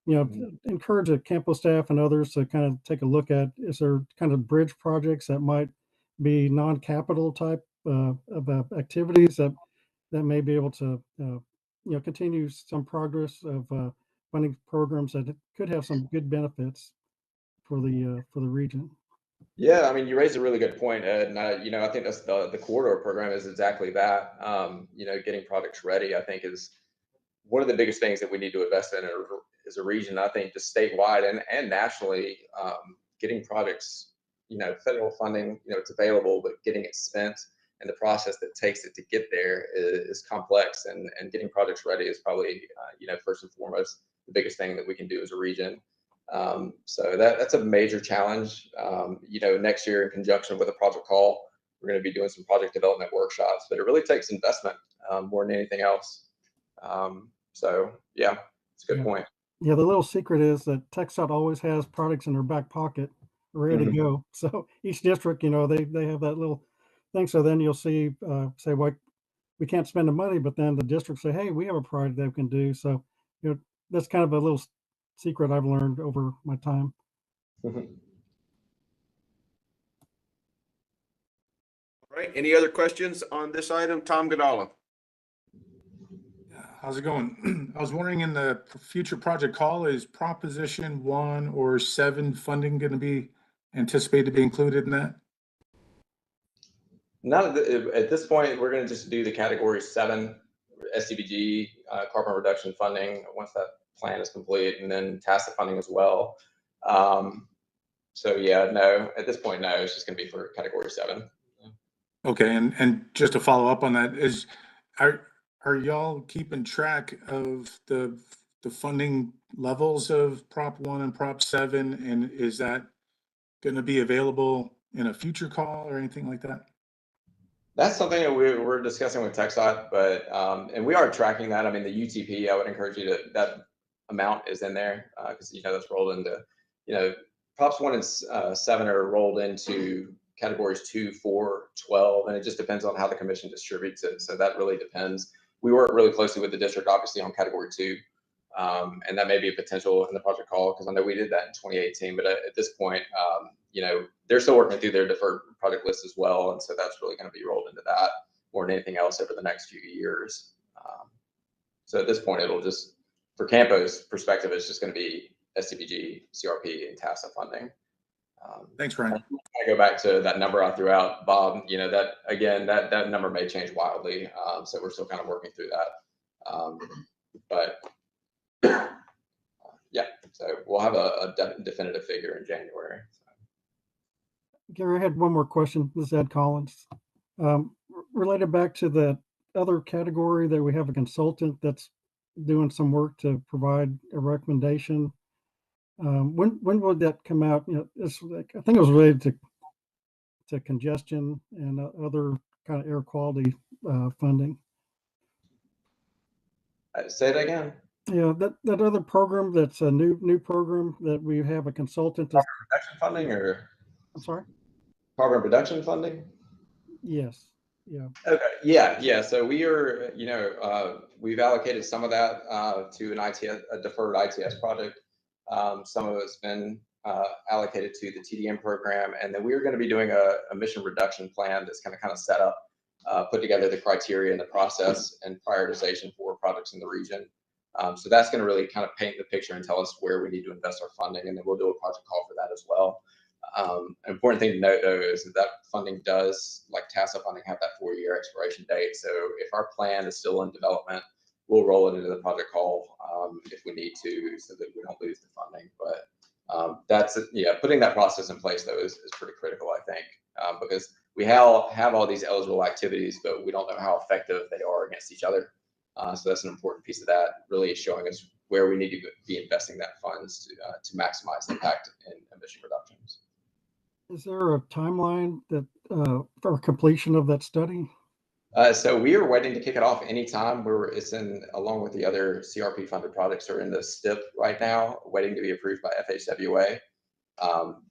Speaker 7: encourage the CAMPO staff and others to kind of take a look at, is there kind of bridge projects that might be non-capital type of activities that may be able to continue some progress of funding programs that could have some good benefits for the region.
Speaker 13: Yeah, I mean, you raised a really good point, Ed, and I think that's the corridor program is exactly that. Getting projects ready, I think, is one of the biggest things that we need to invest in as a region. I think just statewide and nationally, getting projects, federal funding, it's available, but getting it spent and the process that takes it to get there is complex, and getting projects ready is probably, first and foremost, the biggest thing that we can do as a region. So that's a major challenge. Next year, in conjunction with a project call, we're going to be doing some project development workshops, but it really takes investment more than anything else. So yeah, it's a good point.
Speaker 7: Yeah, the little secret is that TxDOT always has products in their back pocket ready to go. So each district, they have that little thing. So then you'll see, say, well, we can't spend the money, but then the district say, hey, we have a product that we can do. So, that's kind of a little secret I've learned over my time.
Speaker 1: All right. Any other questions on this item? Tom Godala.
Speaker 14: How's it going? I was wondering, in the future project call, is Proposition 1 or 7 funding going to be anticipated to be included in that?
Speaker 13: Not at this point. We're going to just do the Category 7 SDBG carbon reduction funding once that plan is complete, and then TASA funding as well. So yeah, no, at this point, no, it's just going to be for Category 7.
Speaker 14: Okay, and just to follow up on that, are y'all keeping track of the funding levels of Prop 1 and Prop 7? And is that going to be available in a future call or anything like that?
Speaker 13: That's something that we're discussing with TxDOT, but and we are tracking that. I mean, the UTP, I would encourage you to, that amount is in there because that's rolled into, Props 1 and 7 are rolled into categories 2, 4, 12, and it just depends on how the commission distributes it. So that really depends. We work really closely with the district, obviously, on category 2, and that may be a potential in the project call because I know we did that in 2018. But at this point, they're still working through their deferred project list as well, and so that's really going to be rolled into that more than anything else over the next few years. So at this point, it'll just, for CAMPO's perspective, it's just going to be SCBG, CRP, and TASA funding.
Speaker 14: Thanks, Ryan.
Speaker 13: I go back to that number I threw out, Bob. That again, that number may change wildly, so we're still kind of working through that. But yeah, so we'll have a definitive figure in January.
Speaker 7: Gary, I had one more question. This is Ed Collins. Related back to the other category that we have a consultant that's doing some work to provide a recommendation. When would that come out? I think it was related to congestion and other kind of air quality funding.
Speaker 13: Say it again.
Speaker 7: Yeah, that other program that's a new program that we have a consultant.
Speaker 13: Carbon reduction funding, or
Speaker 7: I'm sorry.
Speaker 13: Carbon reduction funding.
Speaker 7: Yes. Yeah.
Speaker 13: Okay. Yeah. So we are, we've allocated some of that to a deferred ITS project. Some of it's been allocated to the TDM program, and then we're going to be doing a emission reduction plan that's going to kind of set up, put together the criteria and the process and prioritization for projects in the region. So that's going to really kind of paint the picture and tell us where we need to invest our funding, and then we'll do a project call for that as well. An important thing to note, though, is that funding does, like TASA funding, have that 4-year expiration date. So if our plan is still in development, we'll roll it into the project call if we need to, so that we don't lose the funding. But that's putting that process in place, though, is pretty critical, I think, because we have all these eligible activities, but we don't know how effective they are against each other. So that's an important piece of that, really showing us where we need to be investing that funds to maximize impact in emission reductions.
Speaker 7: Is there a timeline that for completion of that study?
Speaker 13: So we are waiting to kick it off anytime. It's in, along with the other CRP funded projects, are in the STIP right now, waiting to be approved by FHWA.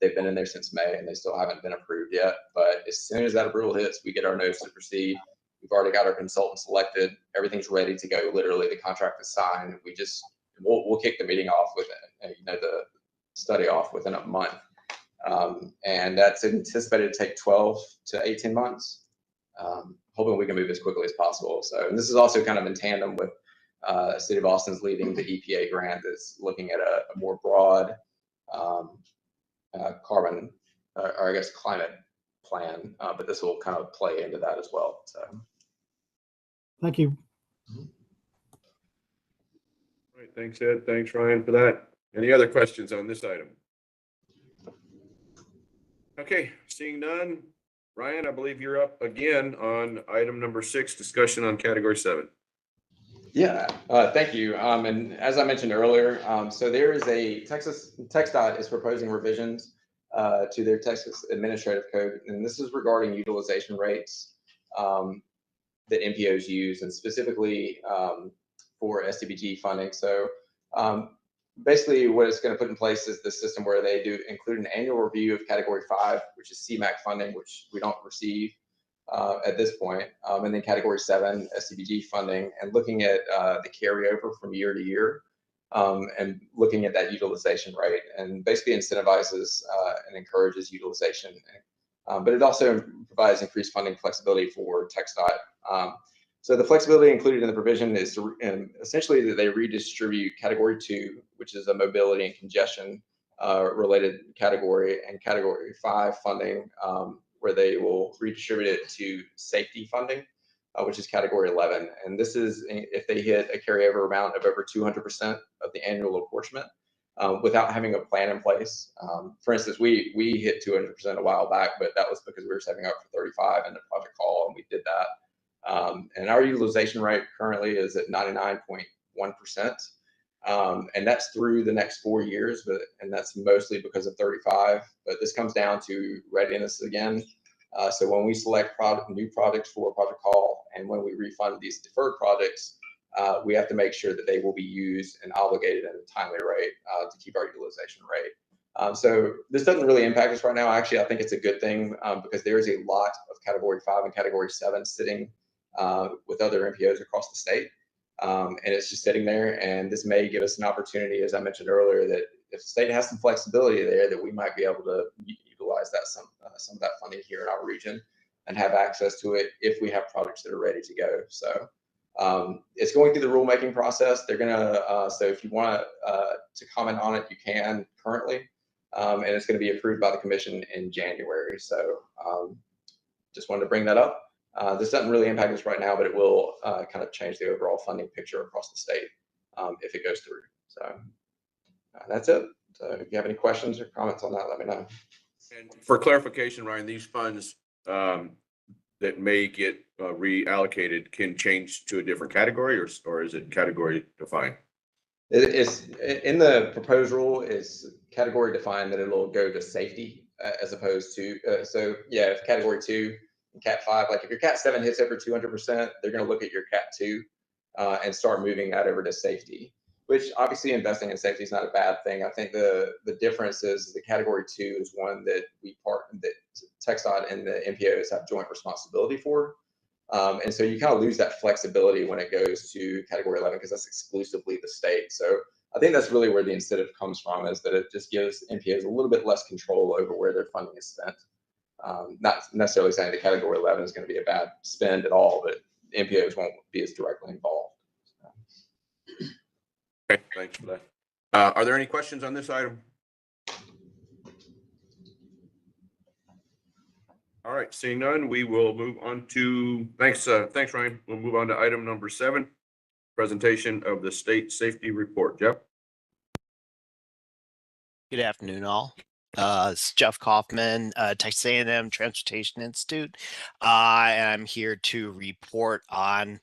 Speaker 13: They've been in there since May and they still haven't been approved yet. But as soon as that approval hits, we get our notice to proceed. We've already got our consultant selected. Everything's ready to go. Literally, the contract is signed. We'll kick the meeting off with the study off within a month. And that's anticipated to take 12 to 18 months. Hoping we can move as quickly as possible. So, and this is also kind of in tandem with City of Austin's leading the EPA grant that's looking at a more broad carbon, or I guess climate plan, but this will kind of play into that as well. So,
Speaker 7: thank you.
Speaker 1: All right, thanks, Ed. Thanks, Ryan, for that. Any other questions on this item? Okay, seeing none. Ryan, I believe you're up again on item number 6, discussion on category 7.
Speaker 13: Yeah, thank you. And as I mentioned earlier, so there is TxDOT is proposing revisions to their Texas Administrative Code, and this is regarding utilization rates that MPOs use, and specifically for SDBG funding. So basically what it's going to put in place is the system where they do include an annual review of category 5, which is CMAQ funding, which we don't receive at this point, and then category 7 SCBG funding, and looking at the carryover from year to year, and looking at that utilization rate, and basically incentivizes and encourages utilization. But it also provides increased funding flexibility for TxDOT. So the flexibility included in the provision is essentially that they redistribute category 2, which is a mobility and congestion related category, and category 5 funding, where they will redistribute it to safety funding, which is category 11. And this is if they hit a carryover amount of over 200% of the annual apportionment without having a plan in place. For instance, we hit 200% a while back, but that was because we were setting up for 35 in the project call, and we did that. And our utilization rate currently is at 99.1%. And that's through the next 4 years, and that's mostly because of 35. But this comes down to readiness again. So when we select new projects for Project Call, and when we refund these deferred projects, we have to make sure that they will be used and obligated at a timely rate to keep our utilization rate. So this doesn't really impact us right now. Actually, I think it's a good thing because there is a lot of Category 5 and Category 7 sitting with other MPOs across the state. And it's just sitting there, and this may give us an opportunity, as I mentioned earlier, that if the state has some flexibility there, that we might be able to utilize that some of that funding here in our region and have access to it if we have projects that are ready to go. So it's going through the rulemaking process. They're gonna so if you want to comment on it, you can currently, and it's going to be approved by the commission in January. So just wanted to bring that up. This doesn't really impact us right now, but it will kind of change the overall funding picture across the state if it goes through. So that's it. So if you have any questions or comments on that, let me know.
Speaker 1: And for clarification, Ryan, these funds that may get reallocated can change to a different category, or is it category defined?
Speaker 13: It's in the proposed rule is category defined that it'll go to safety as opposed to so yeah, if category 2 and cat 5, like if your cat 7 hits over 200%, they're going to look at your cat 2 and start moving that over to safety, which obviously investing in safety is not a bad thing. I think the difference is the category 2 is one that that TxDOT and the MPOs have joint responsibility for. And so you kind of lose that flexibility when it goes to category 11 because that's exclusively the state. So I think that's really where the incentive comes from, is that it just gives MPOs a little bit less control over where their funding is spent. Not necessarily saying that category 11 is going to be a bad spend at all, but MPOs won't be as directly involved.
Speaker 1: Okay, thanks for that. Are there any questions on this item? All right, seeing none, we will move on to, thanks Ryan. We'll move on to item number 7, presentation of the state safety report. Jeff?
Speaker 15: Good afternoon, all. It's Jeff Kaufman, Texas A&M Transportation Institute. I'm here to report on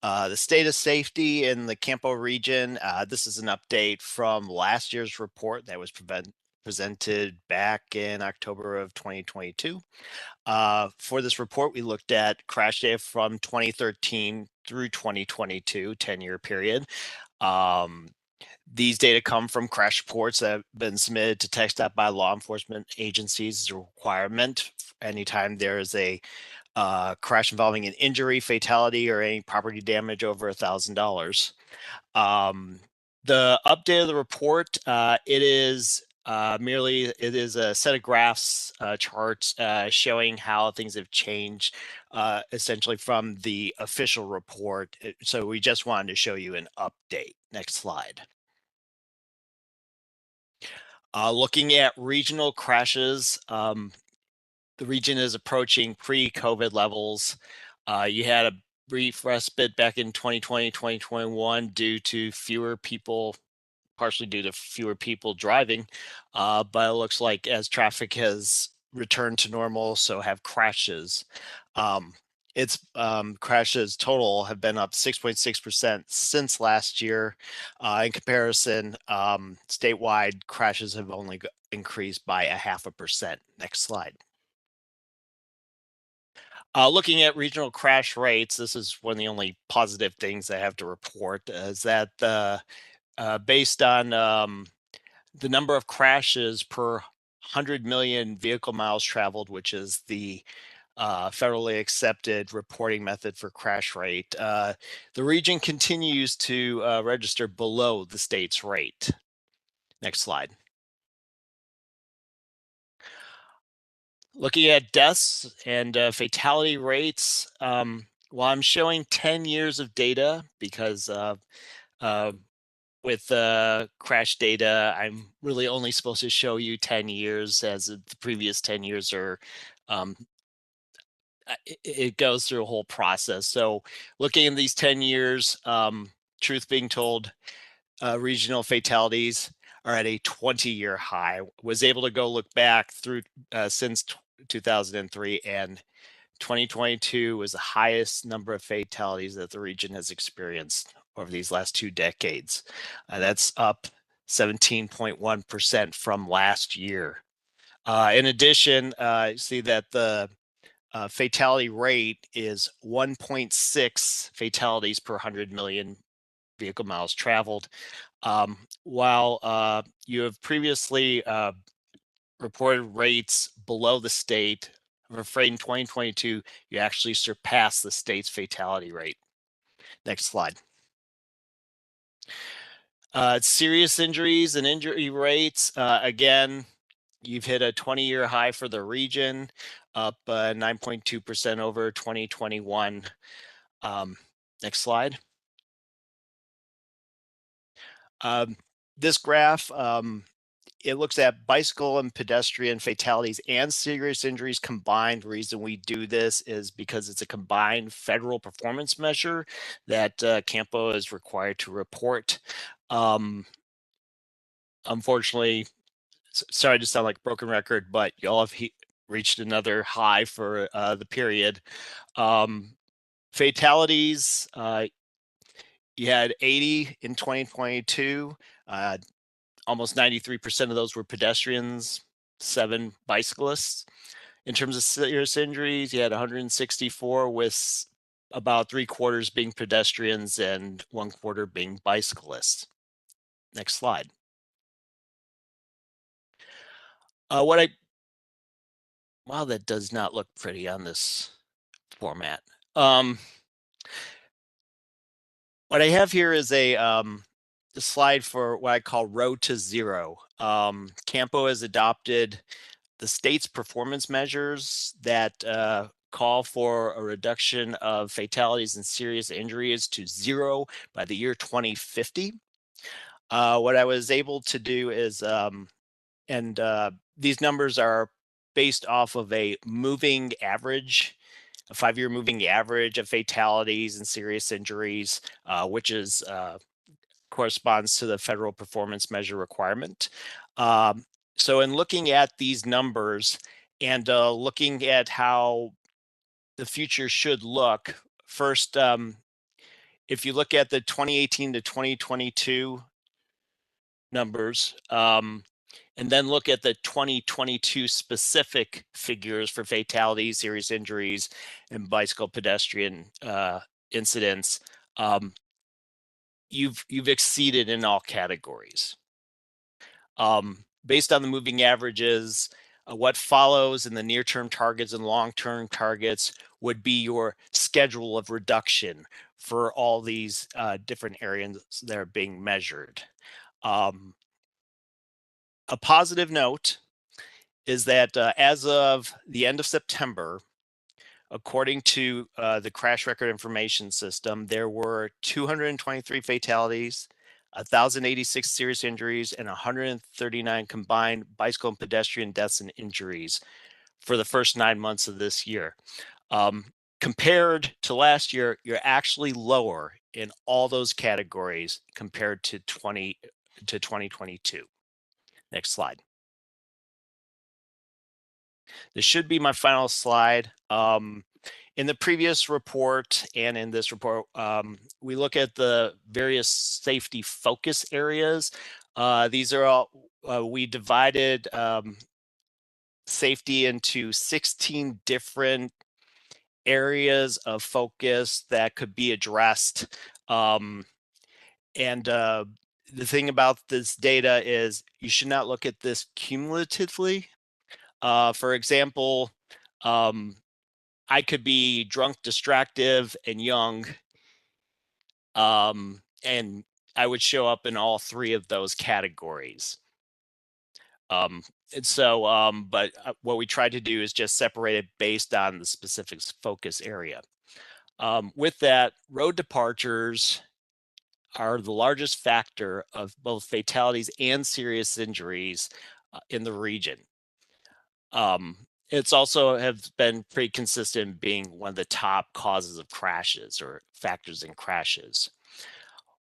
Speaker 15: the state of safety in the CAMPO region. This is an update from last year's report that was presented back in October of 2022. For this report, we looked at crash data from 2013 through 2022, 10-year period. These data come from crash reports that have been submitted to TxDOT by law enforcement agencies as a requirement. Anytime there is a crash involving an injury, fatality, or any property damage over $1,000. The update of the report, it is a set of graphs, charts showing how things have changed essentially from the official report. So we just wanted to show you an update. Next slide. Looking at regional crashes, the region is approaching pre-COVID levels. You had a brief respite back in 2020, 2021 due to partially due to fewer people driving. But it looks like as traffic has returned to normal, so have crashes. Crashes total have been up 6.6% since last year. In comparison, statewide crashes have only increased by 0.5%. Next slide. Looking at regional crash rates, this is one of the only positive things I have to report, is that based on the number of crashes per 100 million vehicle miles traveled, which is the federally accepted reporting method for crash rate, the region continues to register below the state's rate. Next slide. Looking at deaths and fatality rates, while I'm showing 10 years of data because with crash data, I'm really only supposed to show you 10 years, as the previous 10 years are it goes through a whole process. So looking at these 10 years, truth being told, regional fatalities are at a 20-year high. Was able to go look back through since 2003, and 2022 was the highest number of fatalities that the region has experienced over these last 2 decades. That's up 17.1% from last year. In addition, you see that the fatality rate is 1.6 fatalities per 100 million vehicle miles traveled. While you have previously reported rates below the state, I'm afraid in 2022, you actually surpassed the state's fatality rate. Next slide. Serious injuries and injury rates, again, you've hit a 20-year high for the region, up 9.2% over 2021. Next slide. This graph, it looks at bicycle and pedestrian fatalities and serious injuries combined. The reason we do this is because it's a combined federal performance measure that CAMPO is required to report. Unfortunately, sorry to sound like a broken record, but y'all have reached another high for the period. Fatalities, you had 80 in 2022. Almost 93% of those were pedestrians, 7 bicyclists. In terms of serious injuries, you had 164 with about 3/4 being pedestrians and 1/4 being bicyclists. Next slide. Wow, that does not look pretty on this format. What I have here is a slide for what I call Road to Zero. CAMPO has adopted the state's performance measures that call for a reduction of fatalities and serious injuries to 0 by the year 2050. What I was able to do is, these numbers are based off of a moving average, a 5-year moving average of fatalities and serious injuries, which is corresponds to the federal performance measure requirement. So in looking at these numbers and looking at how the future should look, first, if you look at the 2018 to 2022 numbers, and then look at the 2022 specific figures for fatalities, serious injuries, and bicycle pedestrian incidents, you've exceeded in all categories. Based on the moving averages, what follows in the near-term targets and long-term targets would be your schedule of reduction for all these different areas that are being measured. A positive note is that as of the end of September, according to the Crash Record Information System, there were 223 fatalities, 1,086 serious injuries, and 139 combined bicycle and pedestrian deaths and injuries for the first 9 months of this year. Compared to last year, you're actually lower in all those categories compared to 2022. Next slide. This should be my final slide. In the previous report and in this report, we look at the various safety focus areas. These are all, we divided safety into 16 different areas of focus that could be addressed. The thing about this data is you should not look at this cumulatively. For example, I could be drunk, distracted, and young, and I would show up in all 3 of those categories. But what we tried to do is just separate it based on the specific focus area. With that, road departures are the largest factor of both fatalities and serious injuries in the region. It's also have been pretty consistent being one of the top causes of crashes or factors in crashes.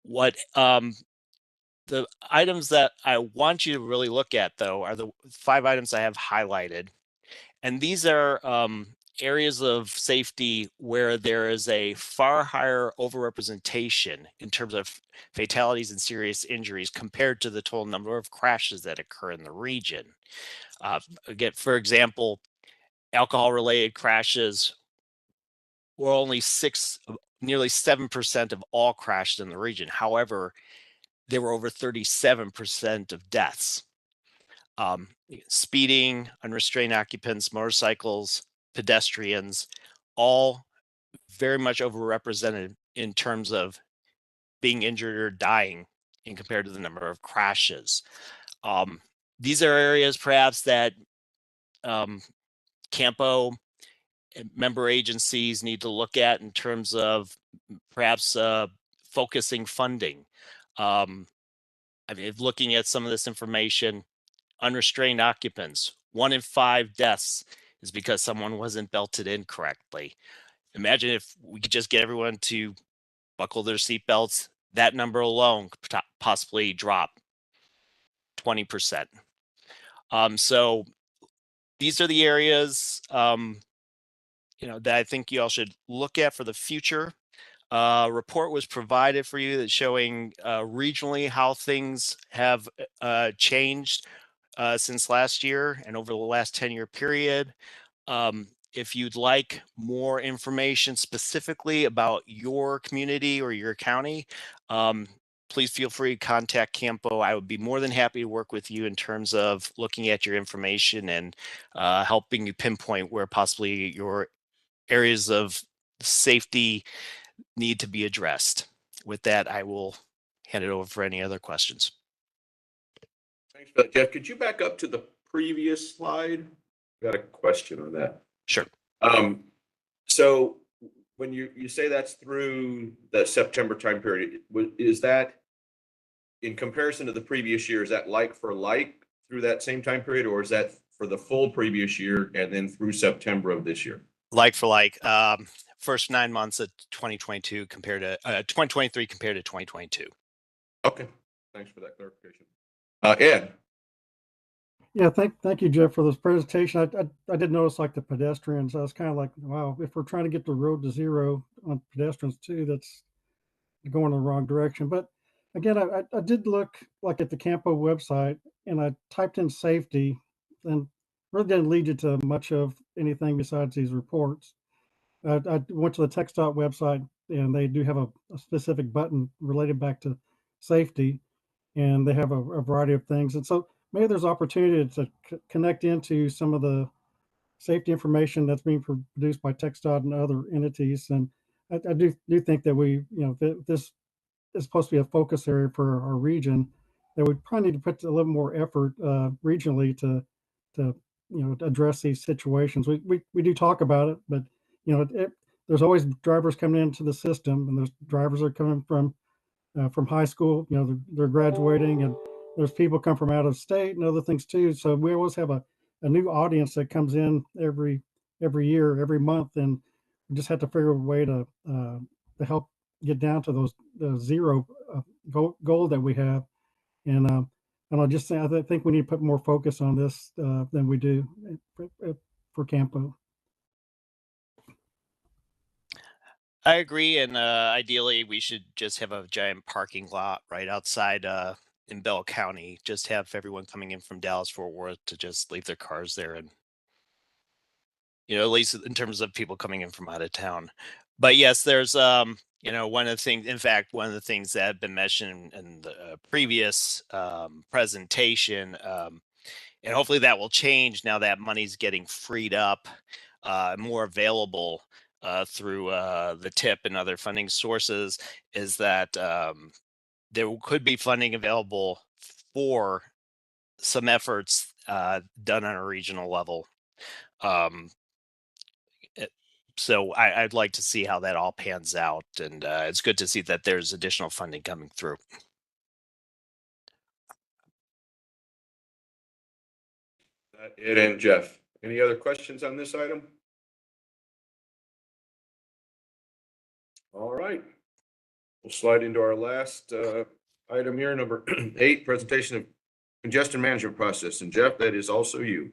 Speaker 15: What the items that I want you to really look at, though, are the 5 items I have highlighted. And these are areas of safety where there is a far higher overrepresentation in terms of fatalities and serious injuries compared to the total number of crashes that occur in the region. Again, for example, alcohol-related crashes were only nearly 7% of all crashes in the region. However, there were over 37% of deaths. Speeding, unrestrained occupants, motorcycles, pedestrians, all very much overrepresented in terms of being injured or dying in compared to the number of crashes. These are areas perhaps that CAMPO member agencies need to look at in terms of perhaps focusing funding. I mean, looking at some of this information, unrestrained occupants, 1 in 5 deaths is because someone wasn't belted in correctly. Imagine if we could just get everyone to buckle their seatbelts, that number alone could possibly drop 20%. So these are the areas that I think you all should look at for the future. Report was provided for you that's showing regionally how things have changed since last year and over the last 10-year period. If you'd like more information specifically about your community or your county, please feel free to contact CAMPO. I would be more than happy to work with you in terms of looking at your information and helping you pinpoint where possibly your areas of safety need to be addressed. With that, I will hand it over for any other questions.
Speaker 1: Thanks for that, Jeff. Could you back up to the previous slide? Got a question on that.
Speaker 15: Sure.
Speaker 1: So when you say that's through the September time period, is that in comparison to the previous year, is that like for like through that same time period, or is that for the full previous year and then through September of this year?
Speaker 15: Like for like, first 9 months of 2022 compared to 2023 compared to 2022.
Speaker 1: Okay, thanks for that clarification. Ed.
Speaker 7: Yeah, thank you, Jeff, for this presentation. I did notice like the pedestrians. I was kind of like, wow, if we're trying to get the road to zero on pedestrians too, that's going in the wrong direction. But again, I did look like at the CAMPO website and I typed in safety and really didn't lead you to much of anything besides these reports. I went to the TxDOT website and they do have a specific button related back to safety, and they have a variety of things. And so maybe there's opportunity to connect into some of the safety information that's being produced by TxDOT and other entities. And I do think that this is supposed to be a focus area for our region, that we probably need to put a little more effort regionally to address these situations. We do talk about it, but there's always drivers coming into the system, and there's drivers that are coming from high school. They're graduating, and there's people come from out of state and other things too. So we always have a new audience that comes in every year, every month, and we just have to figure a way to help get down to the zero goal that we have. And I think we need to put more focus on this than we do for CAMPO.
Speaker 15: I agree, and ideally we should just have a giant parking lot right outside in Bell County. Just have everyone coming in from Dallas-Fort Worth to just leave their cars there, and at least in terms of people coming in from out of town. But yes, there's one of the things. In fact, one of the things that had been mentioned in the previous presentation, and hopefully that will change now that money's getting freed up, more available through the TIP and other funding sources, is that there could be funding available for some efforts done on a regional level. So I'd like to see how that all pans out, and it's good to see that there's additional funding coming through.
Speaker 1: Ed and Jeff, any other questions on this item? All right, we'll slide into our last item here, number 8, presentation of congestion management process. And Jeff, that is also you.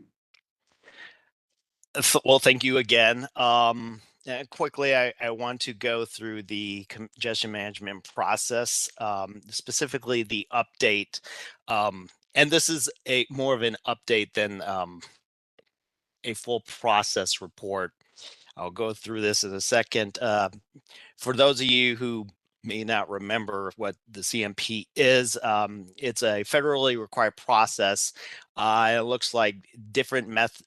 Speaker 15: Well, thank you again. Quickly, I want to go through the congestion management process, specifically the update. And this is a more of an update than a full process report. I'll go through this in a second. For those of you who may not remember what the CMP is, it's a federally required process. It looks like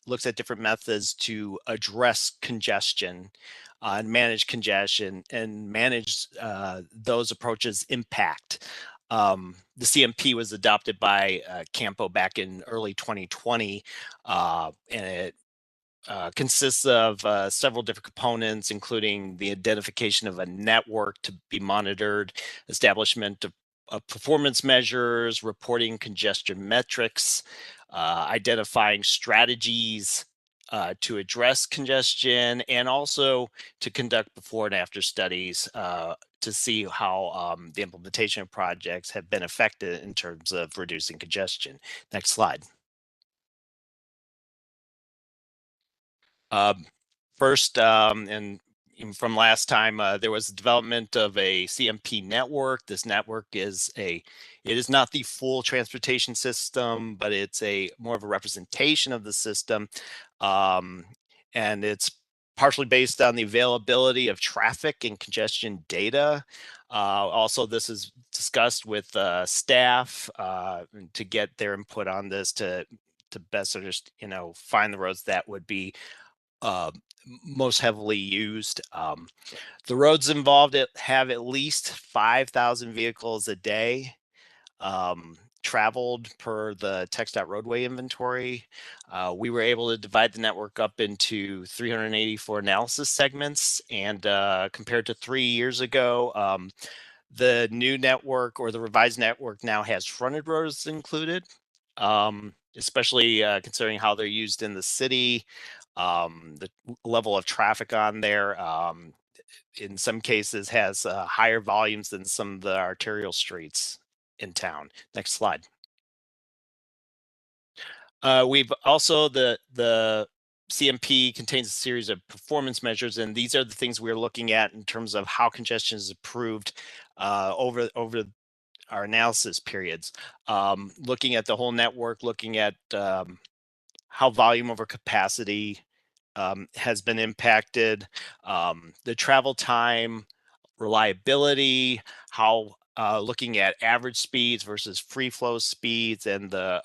Speaker 15: looks at different methods to address congestion and manage congestion and manage those approaches' impact. The CMP was adopted by CAMPO back in early 2020, and it consists of several different components, including the identification of a network to be monitored, establishment of performance measures, reporting congestion metrics, identifying strategies to address congestion, and also to conduct before and after studies to see how the implementation of projects have been affected in terms of reducing congestion. Next slide. First, and from last time, there was the development of a CMP network. This network it is not the full transportation system, but it's more of a representation of the system. And it's partially based on the availability of traffic and congestion data. Also, this is discussed with staff to get their input on this to best understand, find the roads that would be most heavily used. The roads involved have at least 5,000 vehicles a day traveled per the TxDOT roadway inventory. We were able to divide the network up into 384 analysis segments, and compared to 3 years ago, the new network or the revised network now has fronted roads included, especially considering how they're used in the city, the level of traffic on there. In some cases has higher volumes than some of the arterial streets in town. Next slide. We've also, the CMP contains a series of performance measures, and these are the things we're looking at in terms of how congestion is improved over our analysis periods. Looking at the whole network, looking at how volume over capacity has been impacted, the travel time, reliability, how looking at average speeds versus free flow speeds, and the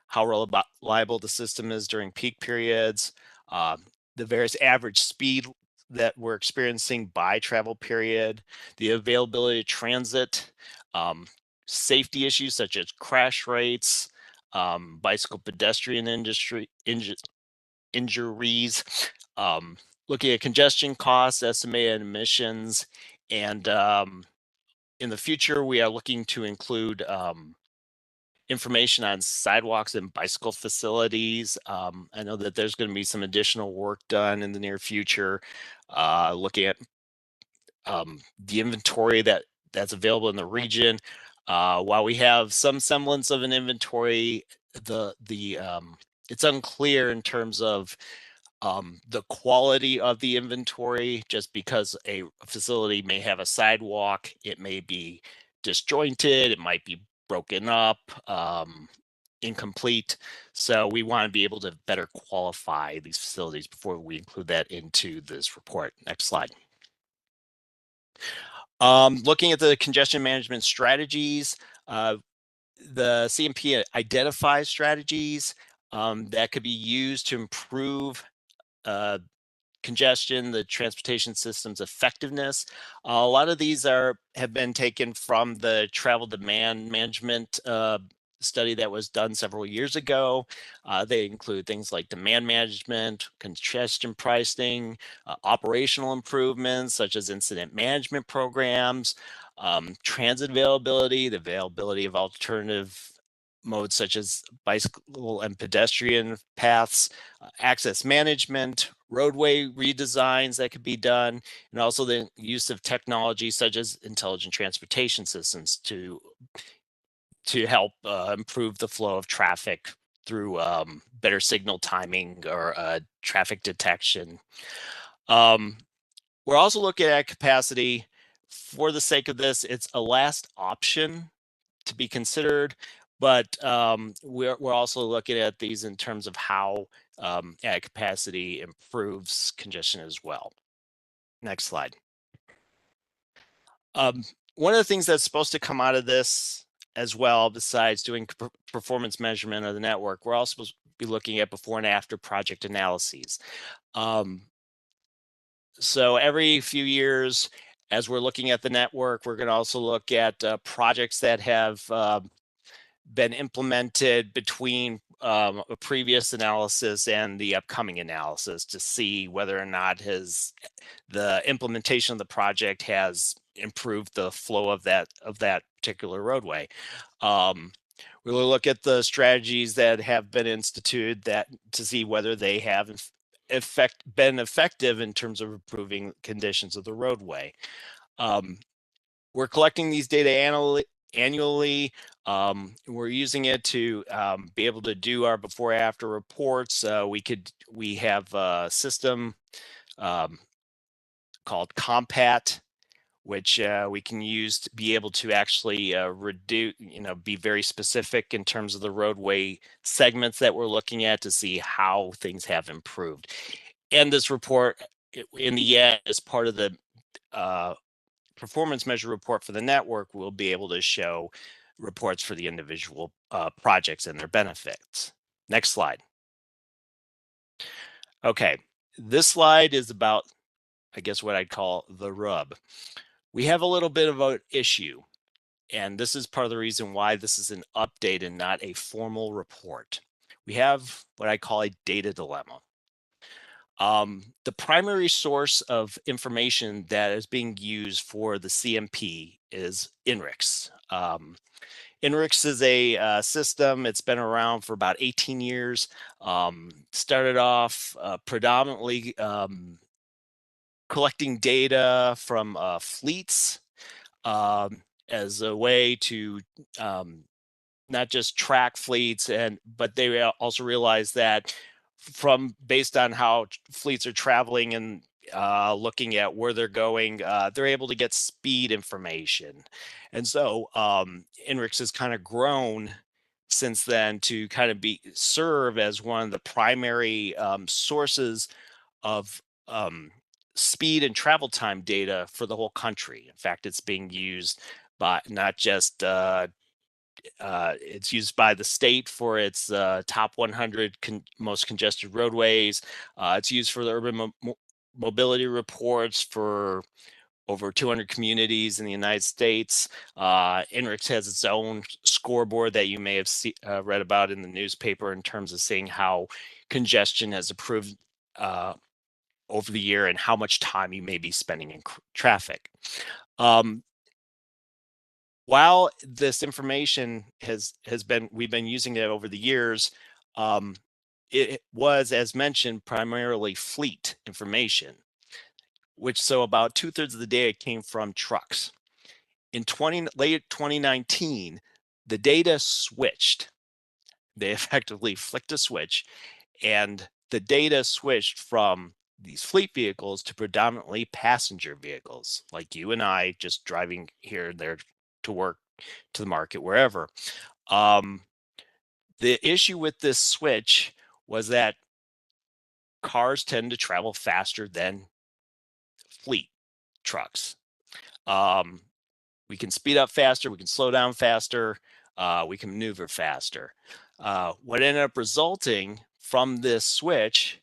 Speaker 15: how reliable the system is during peak periods, the various average speed that we're experiencing by travel period, the availability of transit, safety issues such as crash rates, bicycle pedestrian injuries, looking at congestion costs, estimated emissions, and in the future, we are looking to include information on sidewalks and bicycle facilities. I know that there's going to be some additional work done in the near future, looking at the inventory that's available in the region. While we have some semblance of an inventory, it's unclear in terms of the quality of the inventory. Just because a facility may have a sidewalk, it may be disjointed, it might be broken up, incomplete. So we want to be able to better qualify these facilities before we include that into this report. Next slide. Looking at the congestion management strategies, the CMP identifies strategies that could be used to improve congestion, the transportation system's effectiveness. A lot of these have been taken from the travel demand management study that was done several years ago. They include things like demand management, congestion pricing, operational improvements such as incident management programs, transit availability, the availability of alternative modes such as bicycle and pedestrian paths, access management, roadway redesigns that could be done, and also the use of technology such as intelligent transportation systems to help improve the flow of traffic through better signal timing or traffic detection. We're also looking at capacity. For the sake of this, it's a last option to be considered, but we're also looking at these in terms of how ad capacity improves congestion as well. Next slide. One of the things that's supposed to come out of this as well, besides doing performance measurement of the network, we're also supposed to be looking at before and after project analyses. So every few years, as we're looking at the network, we're going to also look at projects that have been implemented between a previous analysis and the upcoming analysis to see whether or not the implementation of the project has improved the flow of that particular roadway. We'll look at the strategies that have been instituted to see whether they have been effective in terms of improving conditions of the roadway. We're collecting these data annually. We're using it to be able to do our before after reports. We have a system called COMPAT, which we can use to be able to actually be very specific in terms of the roadway segments that we're looking at to see how things have improved. And this report, in the end, as part of the performance measure report for the network, we'll be able to show reports for the individual projects and their benefits. Next slide. Okay, this slide is about, I guess, what I'd call the rub. We have a little bit of an issue, and this is part of the reason why this is an update and not a formal report. We have what I call a data dilemma. The primary source of information that is being used for the CMP is INRIX. INRIX is a system. It's been around for about 18 years. Started off predominantly collecting data from fleets as a way to not just track fleets, but they also realize that based on how fleets are traveling and looking at where they're going, they're able to get speed information. And so INRIX has kind of grown since then to kind of serve as one of the primary sources of speed and travel time data for the whole country. In fact, it's being used by not just it's used by the state for its top 100 most congested roadways. It's used for the urban mobility reports for over 200 communities in the United States. INRIX has its own scoreboard that you may have read about in the newspaper in terms of seeing how congestion has improved over the year and how much time you may be spending in traffic. While this information we've been using it over the years, it was, as mentioned, primarily fleet information, so about 2/3 of the data came from trucks. In late 2019, the data switched. They effectively flicked a switch, and the data switched from these fleet vehicles to predominantly passenger vehicles, like you and I, just driving here and there to work, to the market, wherever. The issue with this switch was that cars tend to travel faster than fleet trucks. We can speed up faster, we can slow down faster, we can maneuver faster. What ended up resulting from this switch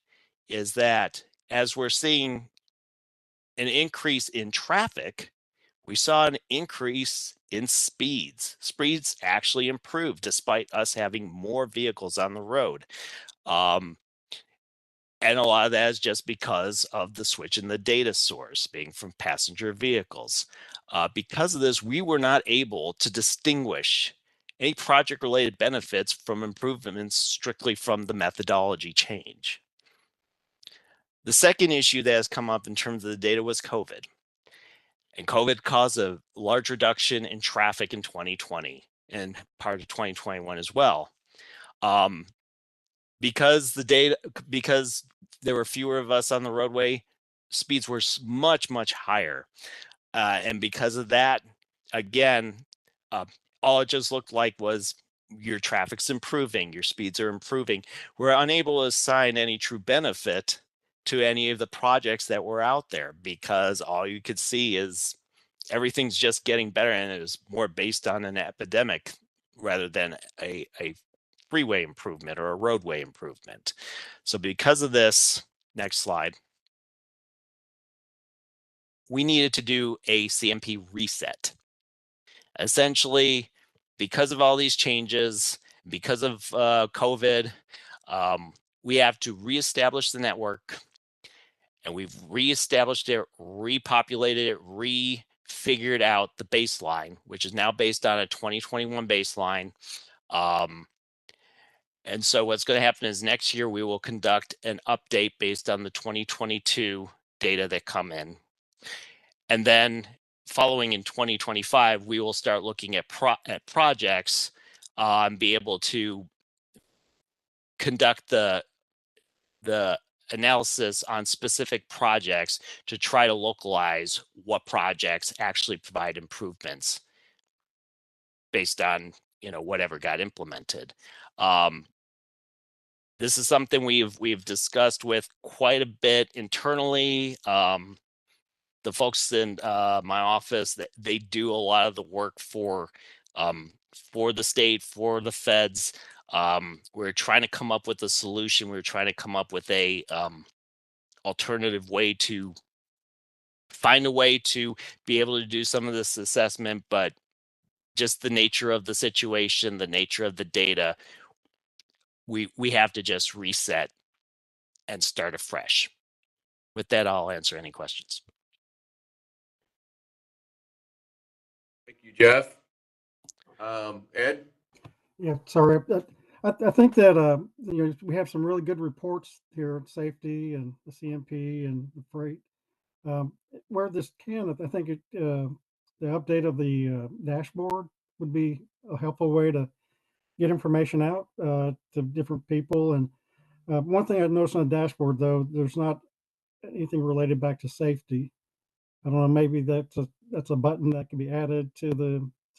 Speaker 15: is that as we're seeing an increase in traffic, we saw an increase in speeds. Speeds actually improved despite us having more vehicles on the road. And a lot of that is just because of the switch in the data source being from passenger vehicles. Because of this, we were not able to distinguish any project-related benefits from improvements strictly from the methodology change. The second issue that has come up in terms of the data was COVID. And COVID caused a large reduction in traffic in 2020 and part of 2021 as well. because there were fewer of us on the roadway, speeds were much higher. And because of that, again, all it just looked like was your traffic's improving, your speeds are improving. We're unable to assign any true benefit to any of the projects that were out there because all you could see is everything's just getting better, and it was more based on an epidemic rather than a freeway improvement or a roadway improvement. So because of this, next slide, we needed to do a CMP reset. Essentially, because of all these changes, because of COVID, we have to reestablish the network, and we've reestablished it, repopulated it, refigured out the baseline, which is now based on a 2021 baseline. And so what's going to happen is next year we will conduct an update based on the 2022 data that come in. And then following in 2025, we will start looking at projects and be able to conduct the analysis on specific projects to try to localize what projects actually provide improvements based on, whatever got implemented. This is something we've discussed with quite a bit internally. The folks in my office, they do a lot of the work for the state, for the feds. We're trying to come up with a solution. We're trying to come up with a alternative way to find a way to be able to do some of this assessment, but just the nature of the situation, the nature of the data, we have to just reset and start afresh. With that, I'll answer any questions.
Speaker 1: Thank you, Jeff. Ed?
Speaker 7: Yeah, sorry. I think that we have some really good reports here on safety and the CMP and the freight. Where this can, I think the update of the dashboard would be a helpful way to get information out to different people. And one thing I noticed on the dashboard, though, there's not anything related back to safety. I don't know, maybe that's a button that can be added to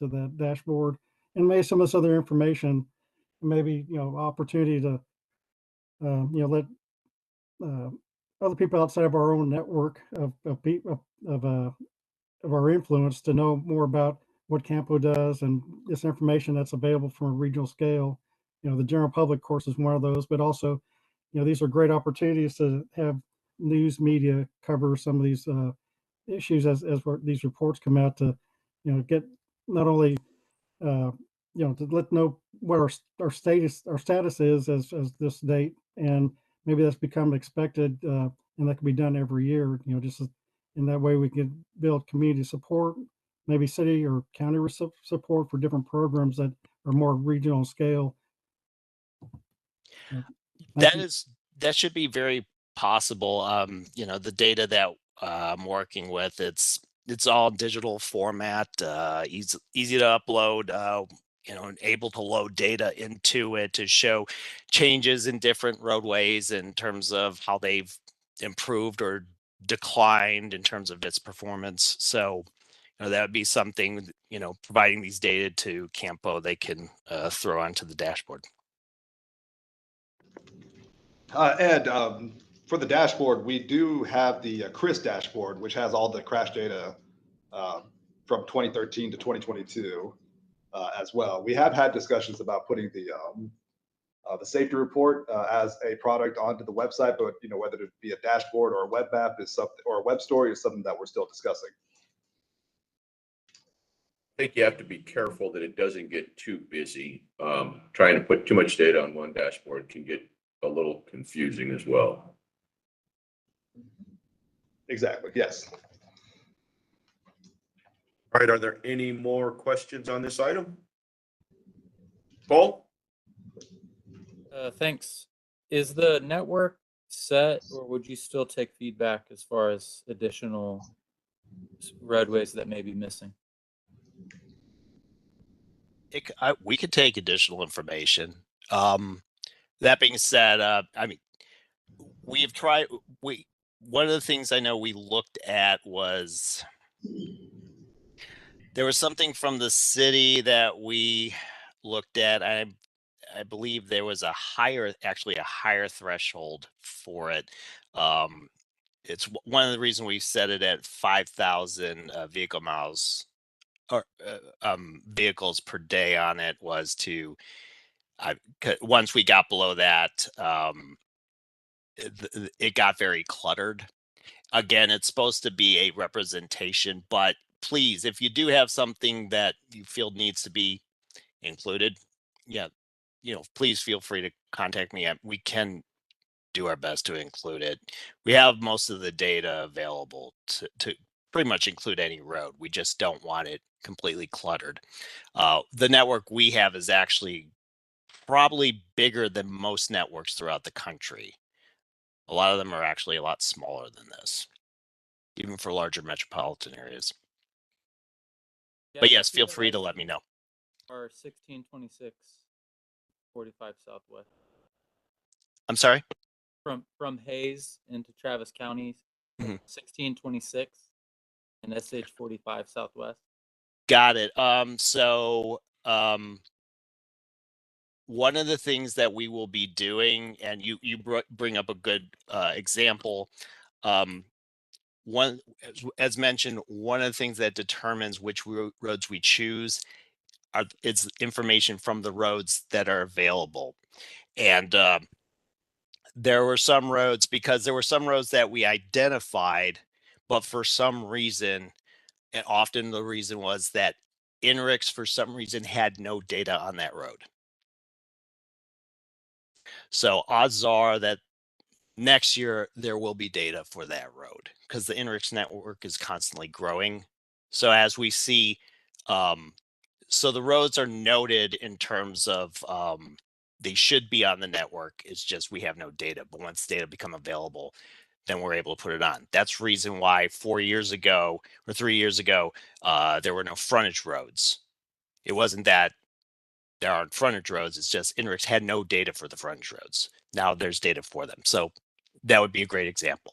Speaker 7: the dashboard, and maybe some of this other information, maybe opportunity to let other people outside of our own network of people of our influence to know more about what CAMPO does and this information that's available from a regional scale. The general public, of course, is one of those, but also, these are great opportunities to have news media cover some of these issues as these reports come out to, get not only, to let know what our status is as this date, and maybe that's become expected, and that can be done every year. Just in that way we can build community support, maybe city or county support for different programs that are more regional scale.
Speaker 15: That should be very possible. The data that I'm working with, it's all digital format, easy to upload, and able to load data into it to show changes in different roadways in terms of how they've improved or declined in terms of its performance. So that would be something, providing these data to CAMPO, they can throw onto the dashboard.
Speaker 9: Ed, for the dashboard, we do have the CRIS dashboard, which has all the crash data from 2013 to 2022 as well. We have had discussions about putting the safety report as a product onto the website, but whether it be a dashboard or a web app is something, or a web story is something that we're still discussing.
Speaker 1: I think you have to be careful that it doesn't get too busy. Trying to put too much data on one dashboard can get a little confusing as well.
Speaker 9: Exactly, yes.
Speaker 1: All right, are there any more questions on this item? Paul?
Speaker 16: Thanks. Is the network set, or would you still take feedback as far as additional roadways that may be missing?
Speaker 15: We could take additional information. That being said, I mean, we've tried, one of the things I know we looked at was there was something from the city that we looked at. I believe there was actually a higher threshold for it. It's one of the reasons we set it at 5,000 vehicle miles or vehicles per day on it was to, once we got below that, it got very cluttered. Again, it's supposed to be a representation, but please, if you do have something that you feel needs to be included, yeah, please feel free to contact me. We can do our best to include it. We have most of the data available to pretty much include any road. We just don't want it completely cluttered. The network we have is actually probably bigger than most networks throughout the country. A lot of them are actually a lot smaller than this, even for larger metropolitan areas. But yes, feel free to let me know.
Speaker 16: Or 1626 45 Southwest.
Speaker 15: I'm sorry?
Speaker 16: From Hayes into Travis County, 1626 and SH 45 Southwest.
Speaker 15: Got it. One of the things that we will be doing, and you bring up a good example. One, as mentioned, one of the things that determines which roads we choose it's information from the roads that are available. And there were some roads, because there were some roads that we identified, but for some reason, and often the reason was that INRIX for some reason had no data on that road. So odds are that next year there will be data for that road because the INRIX network is constantly growing. So as we see, so the roads are noted in terms of they should be on the network. It's just we have no data. But once data become available, then we're able to put it on. That's the reason why 4 years ago or 3 years ago, there were no frontage roads. It wasn't that there aren't frontage roads. It's just INRIX had no data for the frontage roads. Now there's data for them. So that would be a great example.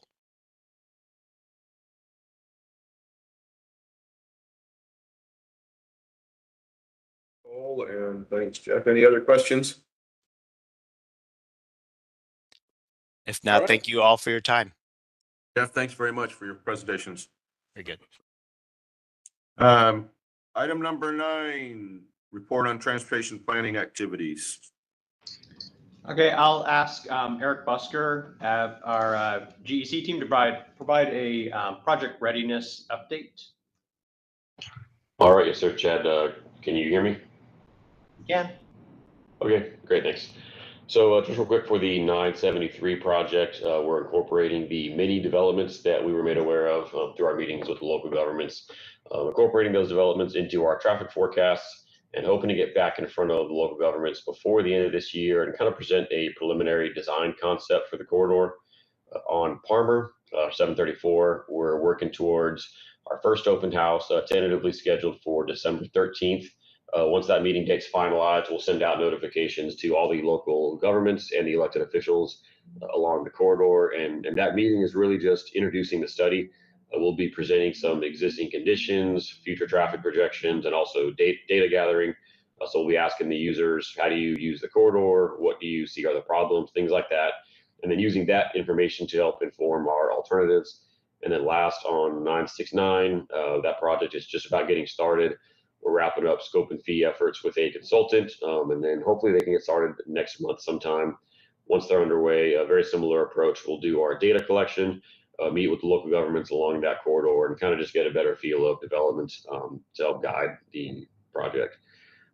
Speaker 1: And thanks, Jeff. Any other questions?
Speaker 15: If not, thank you all for your time.
Speaker 1: Jeff, thanks very much for your presentations.
Speaker 15: Very good.
Speaker 1: Item number 9, report on transportation planning activities.
Speaker 4: Okay, I'll ask Eric Busker, our GEC team, to provide a project readiness update.
Speaker 17: All right, yes, sir, Chad. Can you hear me?
Speaker 4: Yeah.
Speaker 17: Okay, great, thanks. So just real quick for the 973 project, we're incorporating the many developments that we were made aware of through our meetings with the local governments, incorporating those developments into our traffic forecasts and hoping to get back in front of the local governments before the end of this year and kind of present a preliminary design concept for the corridor. On Palmer, 734, we're working towards our first open house, tentatively scheduled for December 13th. Once that meeting date's finalized, we'll send out notifications to all the local governments and the elected officials along the corridor. And that meeting is really just introducing the study. We'll be presenting some existing conditions, future traffic projections, and also data gathering. So we'll be asking the users, how do you use the corridor? What do you see are the problems? Things like that. And then using that information to help inform our alternatives. And then last on 969, that project is just about getting started. We're wrapping up scope and fee efforts with a consultant, and then hopefully they can get started next month sometime. Once they're underway, a very similar approach. We'll do our data collection, meet with the local governments along that corridor, and kind of just get a better feel of development to help guide the project.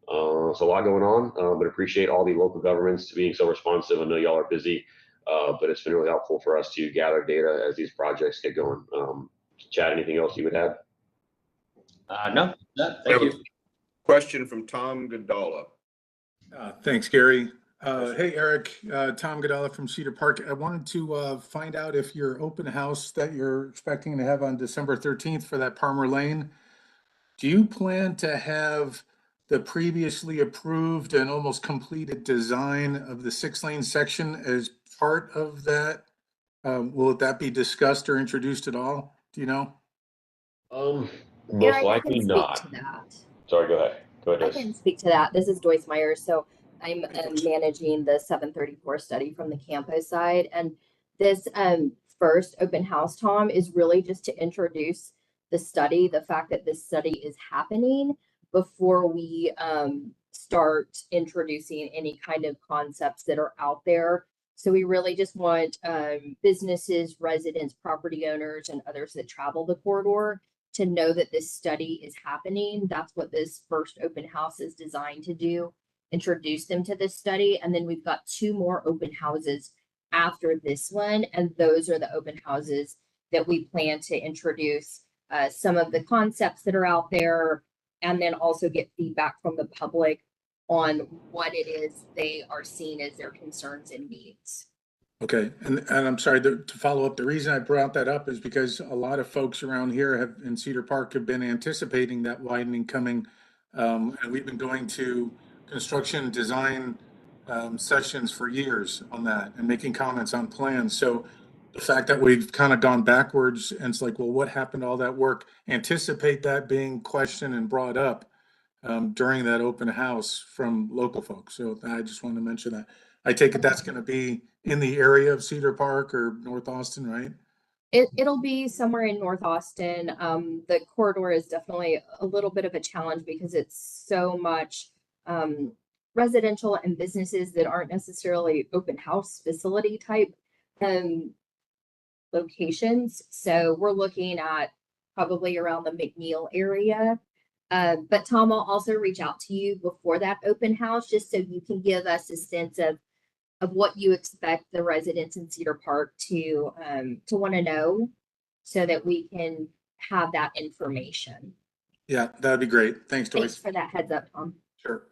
Speaker 17: So a lot going on, but appreciate all the local governments being so responsive. I know y'all are busy, but it's been really helpful for us to gather data as these projects get going. Chad, anything else you would add?
Speaker 4: No, thank you.
Speaker 1: Question from Tom Godala.
Speaker 14: Thanks, Gary. Hey, Eric, Tom Godala from Cedar Park. I wanted to find out if your open house that you're expecting to have on December 13th for that Palmer Lane, do you plan to have the previously approved and almost completed design of the 6-lane section as part of that? Will that be discussed or introduced at all? Do you know?
Speaker 17: Most
Speaker 2: I
Speaker 17: likely
Speaker 2: can speak
Speaker 17: not.
Speaker 2: to that.
Speaker 17: Sorry, go ahead. Go ahead,
Speaker 2: I
Speaker 17: Joyce.
Speaker 2: can speak to that. This is Joyce Myers. So I'm managing the 734 study from the CAMPO side. And this first open house, Tom, is really just to introduce the study, the fact that this study is happening before we start introducing any kind of concepts that are out there. So we really just want businesses, residents, property owners, and others that travel the corridor to know that this study is happening. That's what this first open house is designed to do, introduce them to this study. And then we've got 2 more open houses after this one. And those are the open houses that we plan to introduce some of the concepts that are out there, and then also get feedback from the public on what it is they are seeing as their concerns and needs.
Speaker 14: Okay, and I'm sorry to follow up. The reason I brought that up is because a lot of folks around here in Cedar Park have been anticipating that widening coming. And we've been going to construction design sessions for years on that and making comments on plans. So the fact that we've kind of gone backwards and it's like, well, what happened to all that work? Anticipate that being questioned and brought up during that open house from local folks. So I just wanted to mention that. I take it that's going to be in the area of Cedar Park or North Austin, right?
Speaker 2: It'll be somewhere in North Austin. The corridor is definitely a little bit of a challenge because it's so much residential and businesses that aren't necessarily open house facility type locations. So we're looking at probably around the McNeil area. But Tom, I'll also reach out to you before that open house just so you can give us a sense of what you expect the residents in Cedar Park to want to know, so that we can have that information.
Speaker 14: Yeah, that'd be great. Thanks, Joyce.
Speaker 2: Thanks for that heads up, Tom.
Speaker 14: Sure.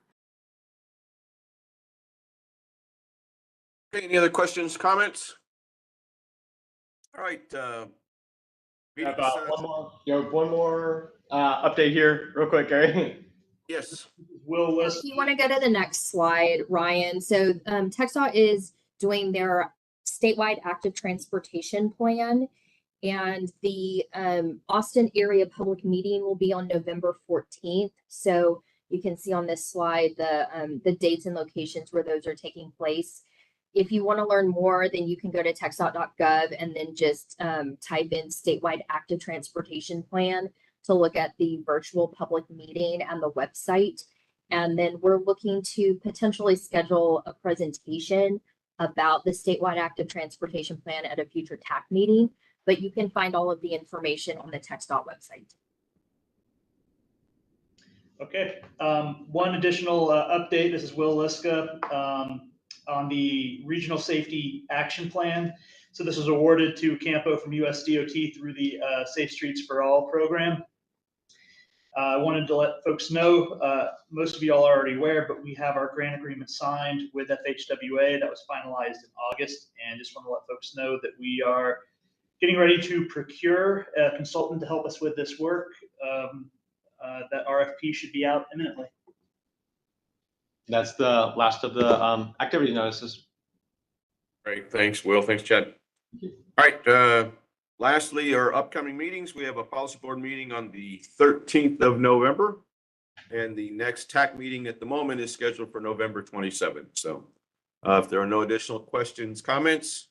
Speaker 1: Okay, any other questions, comments? All right.
Speaker 4: One more update here real quick, Gary.
Speaker 1: Yes.
Speaker 4: Will
Speaker 2: If you want to go to the next slide, Ryan. So TxDOT is doing their statewide active transportation plan, and the Austin area public meeting will be on November 14th. So you can see on this slide the dates and locations where those are taking place. If you want to learn more, then you can go to TxDOT.gov and then just type in statewide active transportation plan to look at the virtual public meeting and the website. And then we're looking to potentially schedule a presentation about the statewide active transportation plan at a future TAC meeting, but you can find all of the information on the TxDOT website.
Speaker 18: Okay, one additional update. This is Will Liska on the Regional Safety Action Plan. So this was awarded to CAMPO from USDOT through the Safe Streets for All program. I wanted to let folks know, most of you all are already aware, but we have our grant agreement signed with FHWA that was finalized in August, and just want to let folks know that we are getting ready to procure a consultant to help us with this work. That RFP should be out imminently.
Speaker 4: That's the last of the activity notices.
Speaker 1: Great, thanks, Will. Thanks, Chad. All right, lastly, our upcoming meetings. We have a policy board meeting on the 13th of November, and the next TAC meeting at the moment is scheduled for November 27th. So if there are no additional questions, comments,